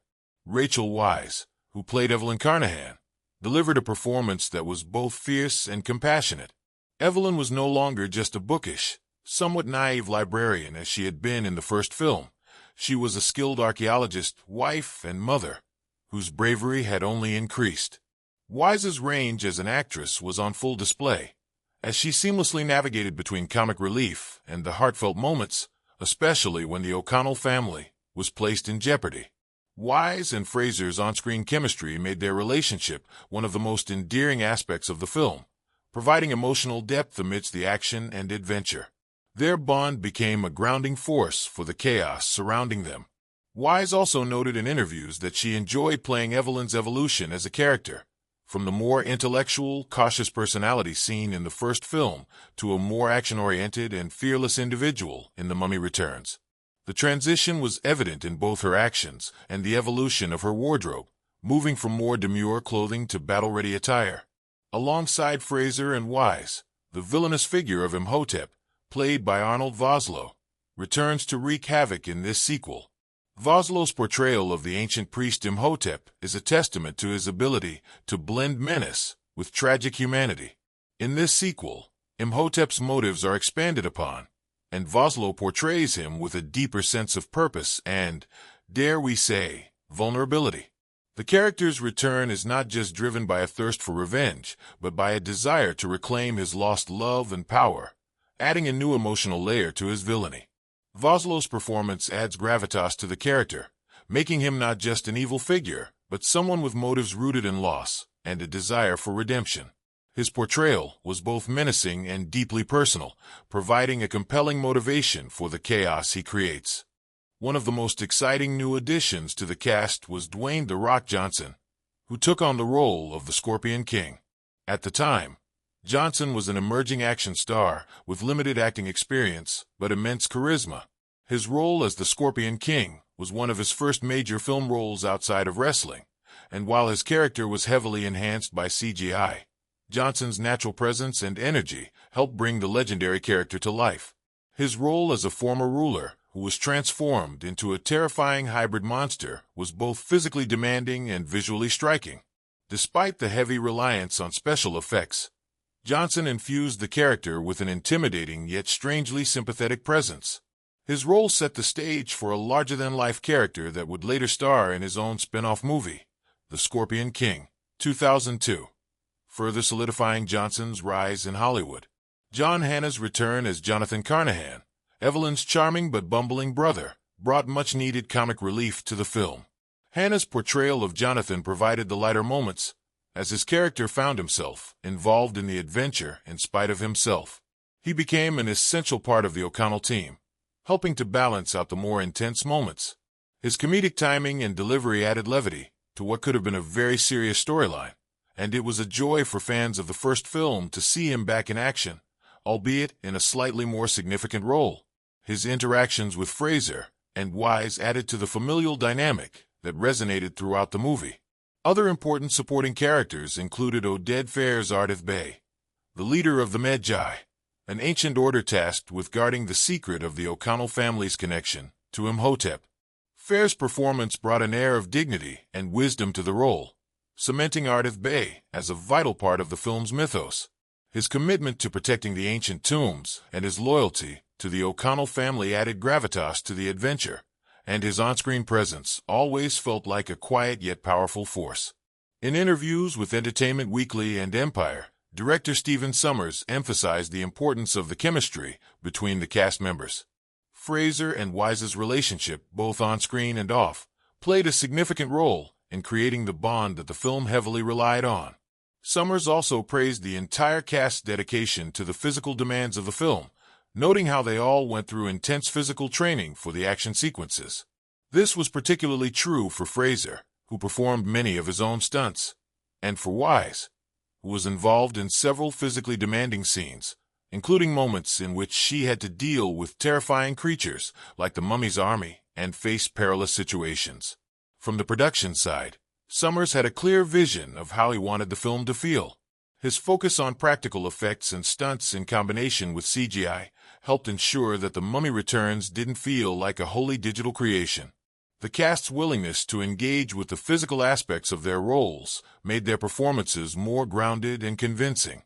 Rachel Weisz, who played Evelyn Carnahan, delivered a performance that was both fierce and compassionate. Evelyn was no longer just a bookish, somewhat naive librarian as she had been in the first film. She was a skilled archaeologist, wife, and mother, whose bravery had only increased. Weisz's range as an actress was on full display, as she seamlessly navigated between comic relief and the heartfelt moments, especially when the O'Connell family was placed in jeopardy. Weisz and Fraser's on-screen chemistry made their relationship one of the most endearing aspects of the film, providing emotional depth amidst the action and adventure. Their bond became a grounding force for the chaos surrounding them. Weisz also noted in interviews that she enjoyed playing Evelyn's evolution as a character, from the more intellectual, cautious personality seen in the first film to a more action-oriented and fearless individual in The Mummy Returns. The transition was evident in both her actions and the evolution of her wardrobe, moving from more demure clothing to battle-ready attire. Alongside Fraser and Weisz, the villainous figure of Imhotep, played by Arnold Vosloo, returns to wreak havoc in this sequel. Vosloo's portrayal of the ancient priest Imhotep is a testament to his ability to blend menace with tragic humanity. In this sequel, Imhotep's motives are expanded upon, and Vosloo portrays him with a deeper sense of purpose and, dare we say, vulnerability. The character's return is not just driven by a thirst for revenge, but by a desire to reclaim his lost love and power, adding a new emotional layer to his villainy. Vosloo's performance adds gravitas to the character, making him not just an evil figure, but someone with motives rooted in loss and a desire for redemption. His portrayal was both menacing and deeply personal, providing a compelling motivation for the chaos he creates. One of the most exciting new additions to the cast was Dwayne "The Rock" Johnson, who took on the role of the Scorpion King. At the time, Johnson was an emerging action star with limited acting experience but immense charisma. His role as the Scorpion King was one of his first major film roles outside of wrestling, and while his character was heavily enhanced by CGI, Johnson's natural presence and energy helped bring the legendary character to life. His role as a former ruler who was transformed into a terrifying hybrid monster was both physically demanding and visually striking. Despite the heavy reliance on special effects, Johnson infused the character with an intimidating yet strangely sympathetic presence. His role set the stage for a larger-than-life character that would later star in his own spin-off movie, The Scorpion King, 2002, further solidifying Johnson's rise in Hollywood. John Hannah's return as Jonathan Carnahan, Evelyn's charming but bumbling brother, brought much-needed comic relief to the film. Hannah's portrayal of Jonathan provided the lighter moments, as his character found himself involved in the adventure in spite of himself. He became an essential part of the O'Connell team, helping to balance out the more intense moments. His comedic timing and delivery added levity to what could have been a very serious storyline, and it was a joy for fans of the first film to see him back in action, albeit in a slightly more significant role. His interactions with Fraser and Weisz added to the familial dynamic that resonated throughout the movie. Other important supporting characters included Oded Fehr's Ardith Bey, the leader of the Medjai, an ancient order tasked with guarding the secret of the O'Connell family's connection to Imhotep. Fehr's performance brought an air of dignity and wisdom to the role, cementing Ardith Bey as a vital part of the film's mythos. His commitment to protecting the ancient tombs and his loyalty to the O'Connell family added gravitas to the adventure, and his on-screen presence always felt like a quiet yet powerful force. In interviews with Entertainment Weekly and Empire, director Sommers emphasized the importance of the chemistry between the cast members. Fraser and Weisz's relationship, both on-screen and off, played a significant role in creating the bond that the film heavily relied on. Sommers also praised the entire cast's dedication to the physical demands of the film, noting how they all went through intense physical training for the action sequences. This was particularly true for Fraser, who performed many of his own stunts, and for Weisz, who was involved in several physically demanding scenes, including moments in which she had to deal with terrifying creatures like the Mummy's army and face perilous situations. From the production side, Sommers had a clear vision of how he wanted the film to feel. His focus on practical effects and stunts in combination with CGI helped ensure that The Mummy Returns didn't feel like a wholly digital creation. The cast's willingness to engage with the physical aspects of their roles made their performances more grounded and convincing.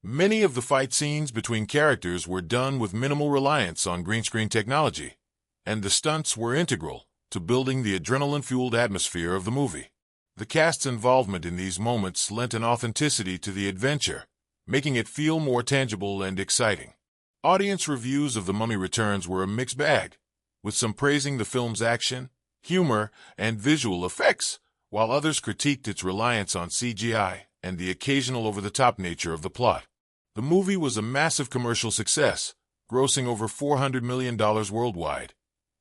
Many of the fight scenes between characters were done with minimal reliance on green screen technology, and the stunts were integral to building the adrenaline-fueled atmosphere of the movie. The cast's involvement in these moments lent an authenticity to the adventure, making it feel more tangible and exciting. Audience reviews of The Mummy Returns were a mixed bag, with some praising the film's action, humor, and visual effects, while others critiqued its reliance on CGI and the occasional over-the-top nature of the plot. The movie was a massive commercial success, grossing over $400 million worldwide,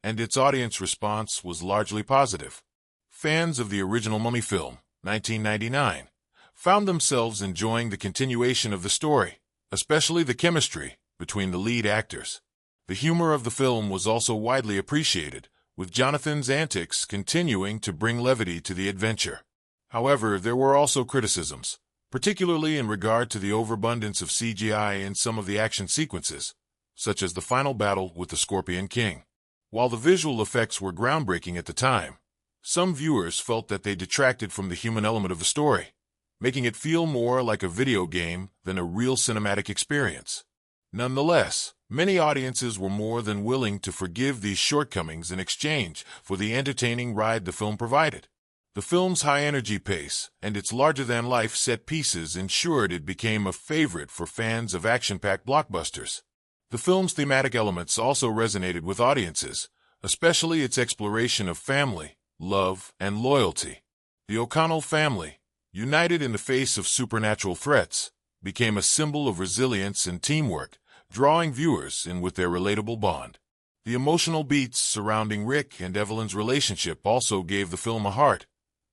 and its audience response was largely positive. Fans of the original Mummy film, 1999, found themselves enjoying the continuation of the story, especially the chemistry between the lead actors. The humor of the film was also widely appreciated, with Jonathan's antics continuing to bring levity to the adventure. However, there were also criticisms, particularly in regard to the overabundance of CGI in some of the action sequences, such as the final battle with the Scorpion King. While the visual effects were groundbreaking at the time, some viewers felt that they detracted from the human element of the story, making it feel more like a video game than a real cinematic experience. Nonetheless, many audiences were more than willing to forgive these shortcomings in exchange for the entertaining ride the film provided. The film's high-energy pace and its larger-than-life set pieces ensured it became a favorite for fans of action-packed blockbusters. The film's thematic elements also resonated with audiences, especially its exploration of family, love, and loyalty. The O'Connell family, united in the face of supernatural threats, became a symbol of resilience and teamwork, drawing viewers in with their relatable bond. The emotional beats surrounding Rick and Evelyn's relationship also gave the film a heart,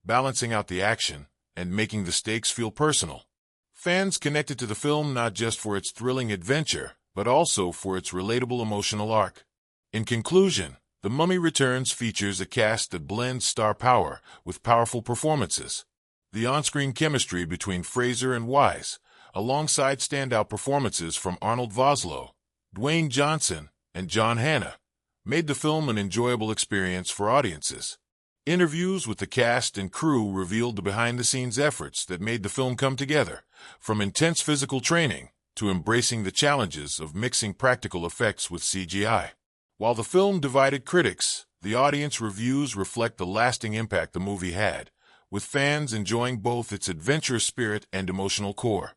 balancing out the action and making the stakes feel personal. Fans connected to the film not just for its thrilling adventure, but also for its relatable emotional arc. In conclusion, The Mummy Returns features a cast that blends star power with powerful performances. The on-screen chemistry between Fraser and Weisz, alongside standout performances from Arnold Vosloo, Dwayne Johnson, and John Hannah, made the film an enjoyable experience for audiences. Interviews with the cast and crew revealed the behind-the-scenes efforts that made the film come together, from intense physical training to embracing the challenges of mixing practical effects with CGI. While the film divided critics, the audience reviews reflect the lasting impact the movie had, with fans enjoying both its adventurous spirit and emotional core.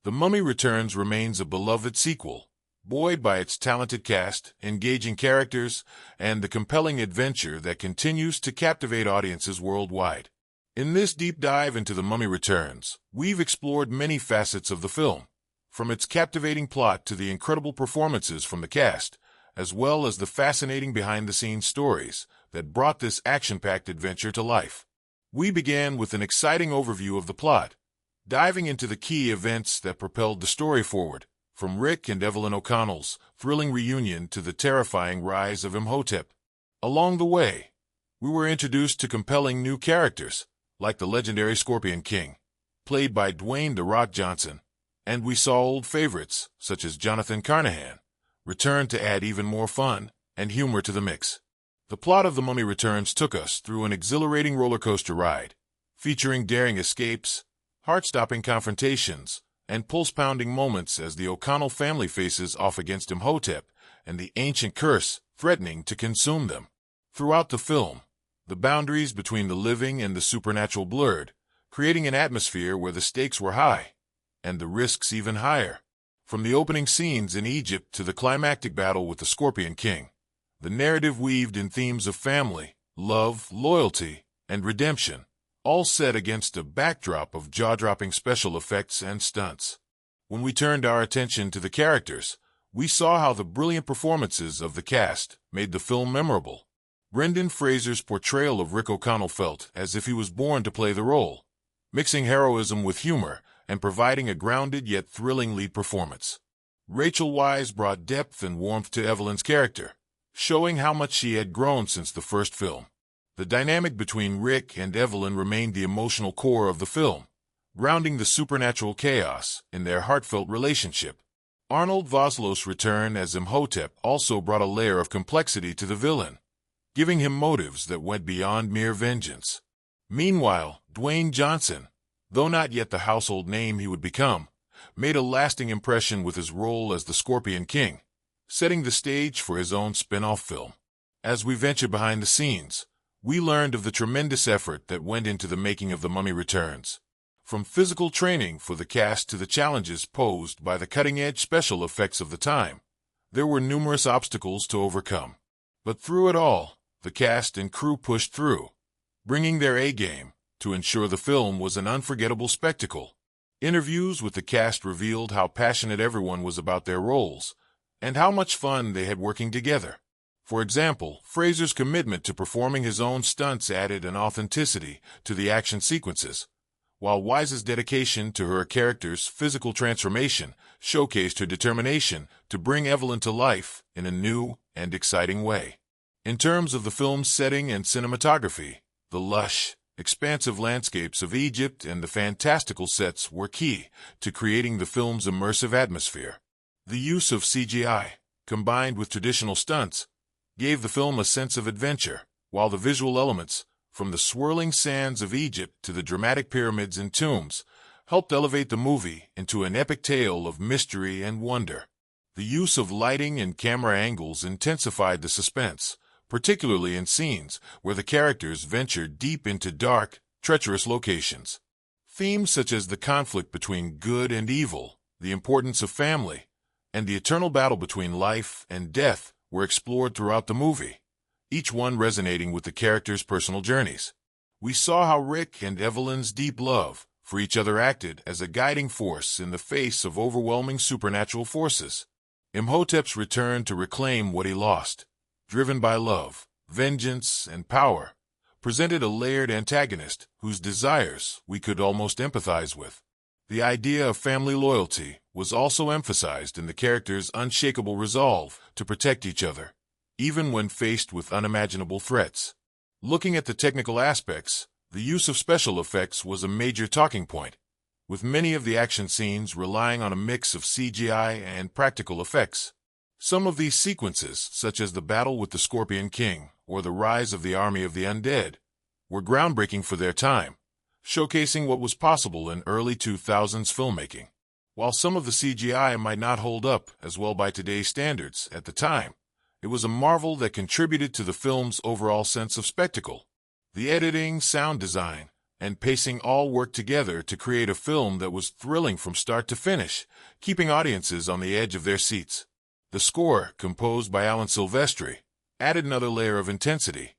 The Mummy Returns remains a beloved sequel, buoyed by its talented cast, engaging characters, and the compelling adventure that continues to captivate audiences worldwide. In this deep dive into The Mummy Returns, we've explored many facets of the film, from its captivating plot to the incredible performances from the cast, as well as the fascinating behind-the-scenes stories that brought this action-packed adventure to life. We began with an exciting overview of the plot, diving into the key events that propelled the story forward, from Rick and Evelyn O'Connell's thrilling reunion to the terrifying rise of Imhotep. Along the way, we were introduced to compelling new characters, like the legendary Scorpion King, played by Dwayne "The Rock" Johnson, and we saw old favorites, such as Jonathan Carnahan, return to add even more fun and humor to the mix. The plot of The Mummy Returns took us through an exhilarating roller coaster ride, featuring daring escapes, heart-stopping confrontations, and pulse-pounding moments as the O'Connell family faces off against Imhotep and the ancient curse threatening to consume them. Throughout the film, the boundaries between the living and the supernatural blurred, creating an atmosphere where the stakes were high, and the risks even higher. From the opening scenes in Egypt to the climactic battle with the Scorpion King, the narrative weaved in themes of family, love, loyalty, and redemption, all set against a backdrop of jaw-dropping special effects and stunts. When we turned our attention to the characters, we saw how the brilliant performances of the cast made the film memorable. Brendan Fraser's portrayal of Rick O'Connell felt as if he was born to play the role, mixing heroism with humor and providing a grounded yet thrilling lead performance. Rachel Weisz brought depth and warmth to Evelyn's character, showing how much she had grown since the first film. The dynamic between Rick and Evelyn remained the emotional core of the film, grounding the supernatural chaos in their heartfelt relationship. Arnold Vosloo's return as Imhotep also brought a layer of complexity to the villain, giving him motives that went beyond mere vengeance. Meanwhile, Dwayne Johnson, though not yet the household name he would become, made a lasting impression with his role as the Scorpion King, setting the stage for his own spin-off film. As we venture behind the scenes, We learned of the tremendous effort that went into the making of The Mummy Returns. From physical training for the cast to the challenges posed by the cutting-edge special effects of the time, there were numerous obstacles to overcome. But through it all, the cast and crew pushed through, bringing their A-game to ensure the film was an unforgettable spectacle. Interviews with the cast revealed how passionate everyone was about their roles, and how much fun they had working together. For example, Fraser's commitment to performing his own stunts added an authenticity to the action sequences, while Weisz's dedication to her character's physical transformation showcased her determination to bring Evelyn to life in a new and exciting way. In terms of the film's setting and cinematography, the lush, expansive landscapes of Egypt and the fantastical sets were key to creating the film's immersive atmosphere. The use of CGI, combined with traditional stunts, gave the film a sense of adventure, while the visual elements, from the swirling sands of Egypt to the dramatic pyramids and tombs, helped elevate the movie into an epic tale of mystery and wonder. The use of lighting and camera angles intensified the suspense, particularly in scenes where the characters ventured deep into dark, treacherous locations. Themes such as the conflict between good and evil, the importance of family, and the eternal battle between life and death were explored throughout the movie, each one resonating with the characters' personal journeys. We saw how Rick and Evelyn's deep love for each other acted as a guiding force in the face of overwhelming supernatural forces. Imhotep's return to reclaim what he lost, driven by love, vengeance, and power, presented a layered antagonist whose desires we could almost empathize with. The idea of family loyalty was also emphasized in the characters' unshakable resolve to protect each other, even when faced with unimaginable threats. Looking at the technical aspects, the use of special effects was a major talking point, with many of the action scenes relying on a mix of CGI and practical effects. Some of these sequences, such as the battle with the Scorpion King or the rise of the army of the undead, were groundbreaking for their time, showcasing what was possible in early 2000s filmmaking. While some of the CGI might not hold up as well by today's standards at the time, it was a marvel that contributed to the film's overall sense of spectacle. The editing, sound design, and pacing all worked together to create a film that was thrilling from start to finish, keeping audiences on the edge of their seats. The score, composed by Alan Silvestri, added another layer of intensity,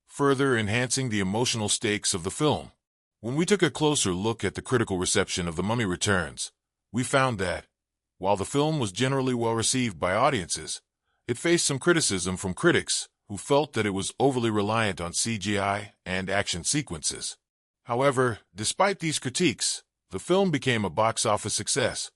further enhancing the emotional stakes of the film. When we took a closer look at the critical reception of The Mummy Returns, we found that, while the film was generally well received by audiences, it faced some criticism from critics who felt that it was overly reliant on CGI and action sequences. However, despite these critiques, the film became a box office success,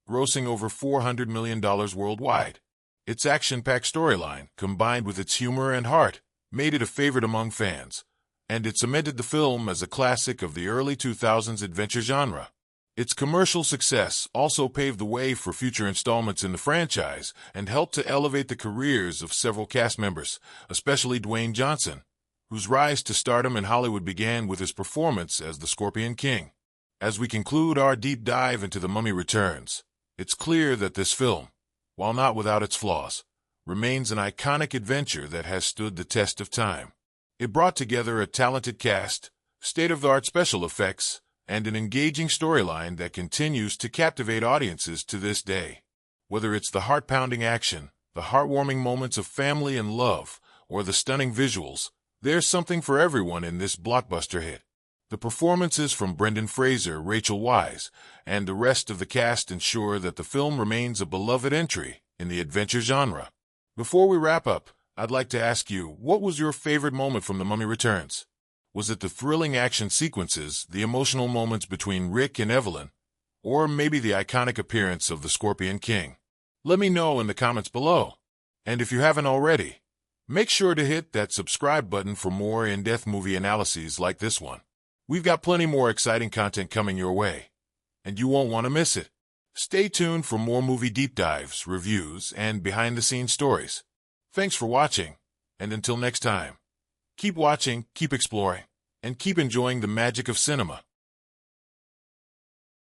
grossing over $400 million worldwide. Its action-packed storyline, combined with its humor and heart, made it a favorite among fans, and it cemented the film as a classic of the early 2000s adventure genre. Its commercial success also paved the way for future installments in the franchise and helped to elevate the careers of several cast members, especially Dwayne Johnson, whose rise to stardom in Hollywood began with his performance as the Scorpion King. As we conclude our deep dive into The Mummy Returns, it's clear that this film, while not without its flaws, remains an iconic adventure that has stood the test of time. It brought together a talented cast, state-of-the-art special effects, and an engaging storyline that continues to captivate audiences to this day. Whether it's the heart-pounding action, the heartwarming moments of family and love, or the stunning visuals, there's something for everyone in this blockbuster hit. The performances from Brendan Fraser, Rachel Weisz, and the rest of the cast ensure that the film remains a beloved entry in the adventure genre. Before we wrap up, I'd like to ask you, what was your favorite moment from The Mummy Returns? Was it the thrilling action sequences, the emotional moments between Rick and Evelyn, or maybe the iconic appearance of the Scorpion King? Let me know in the comments below. And if you haven't already, make sure to hit that subscribe button for more in-depth movie analyses like this one. We've got plenty more exciting content coming your way, and you won't want to miss it. Stay tuned for more movie deep dives, reviews, and behind-the-scenes stories. Thanks for watching, and until next time, keep watching, keep exploring, and keep enjoying the magic of cinema.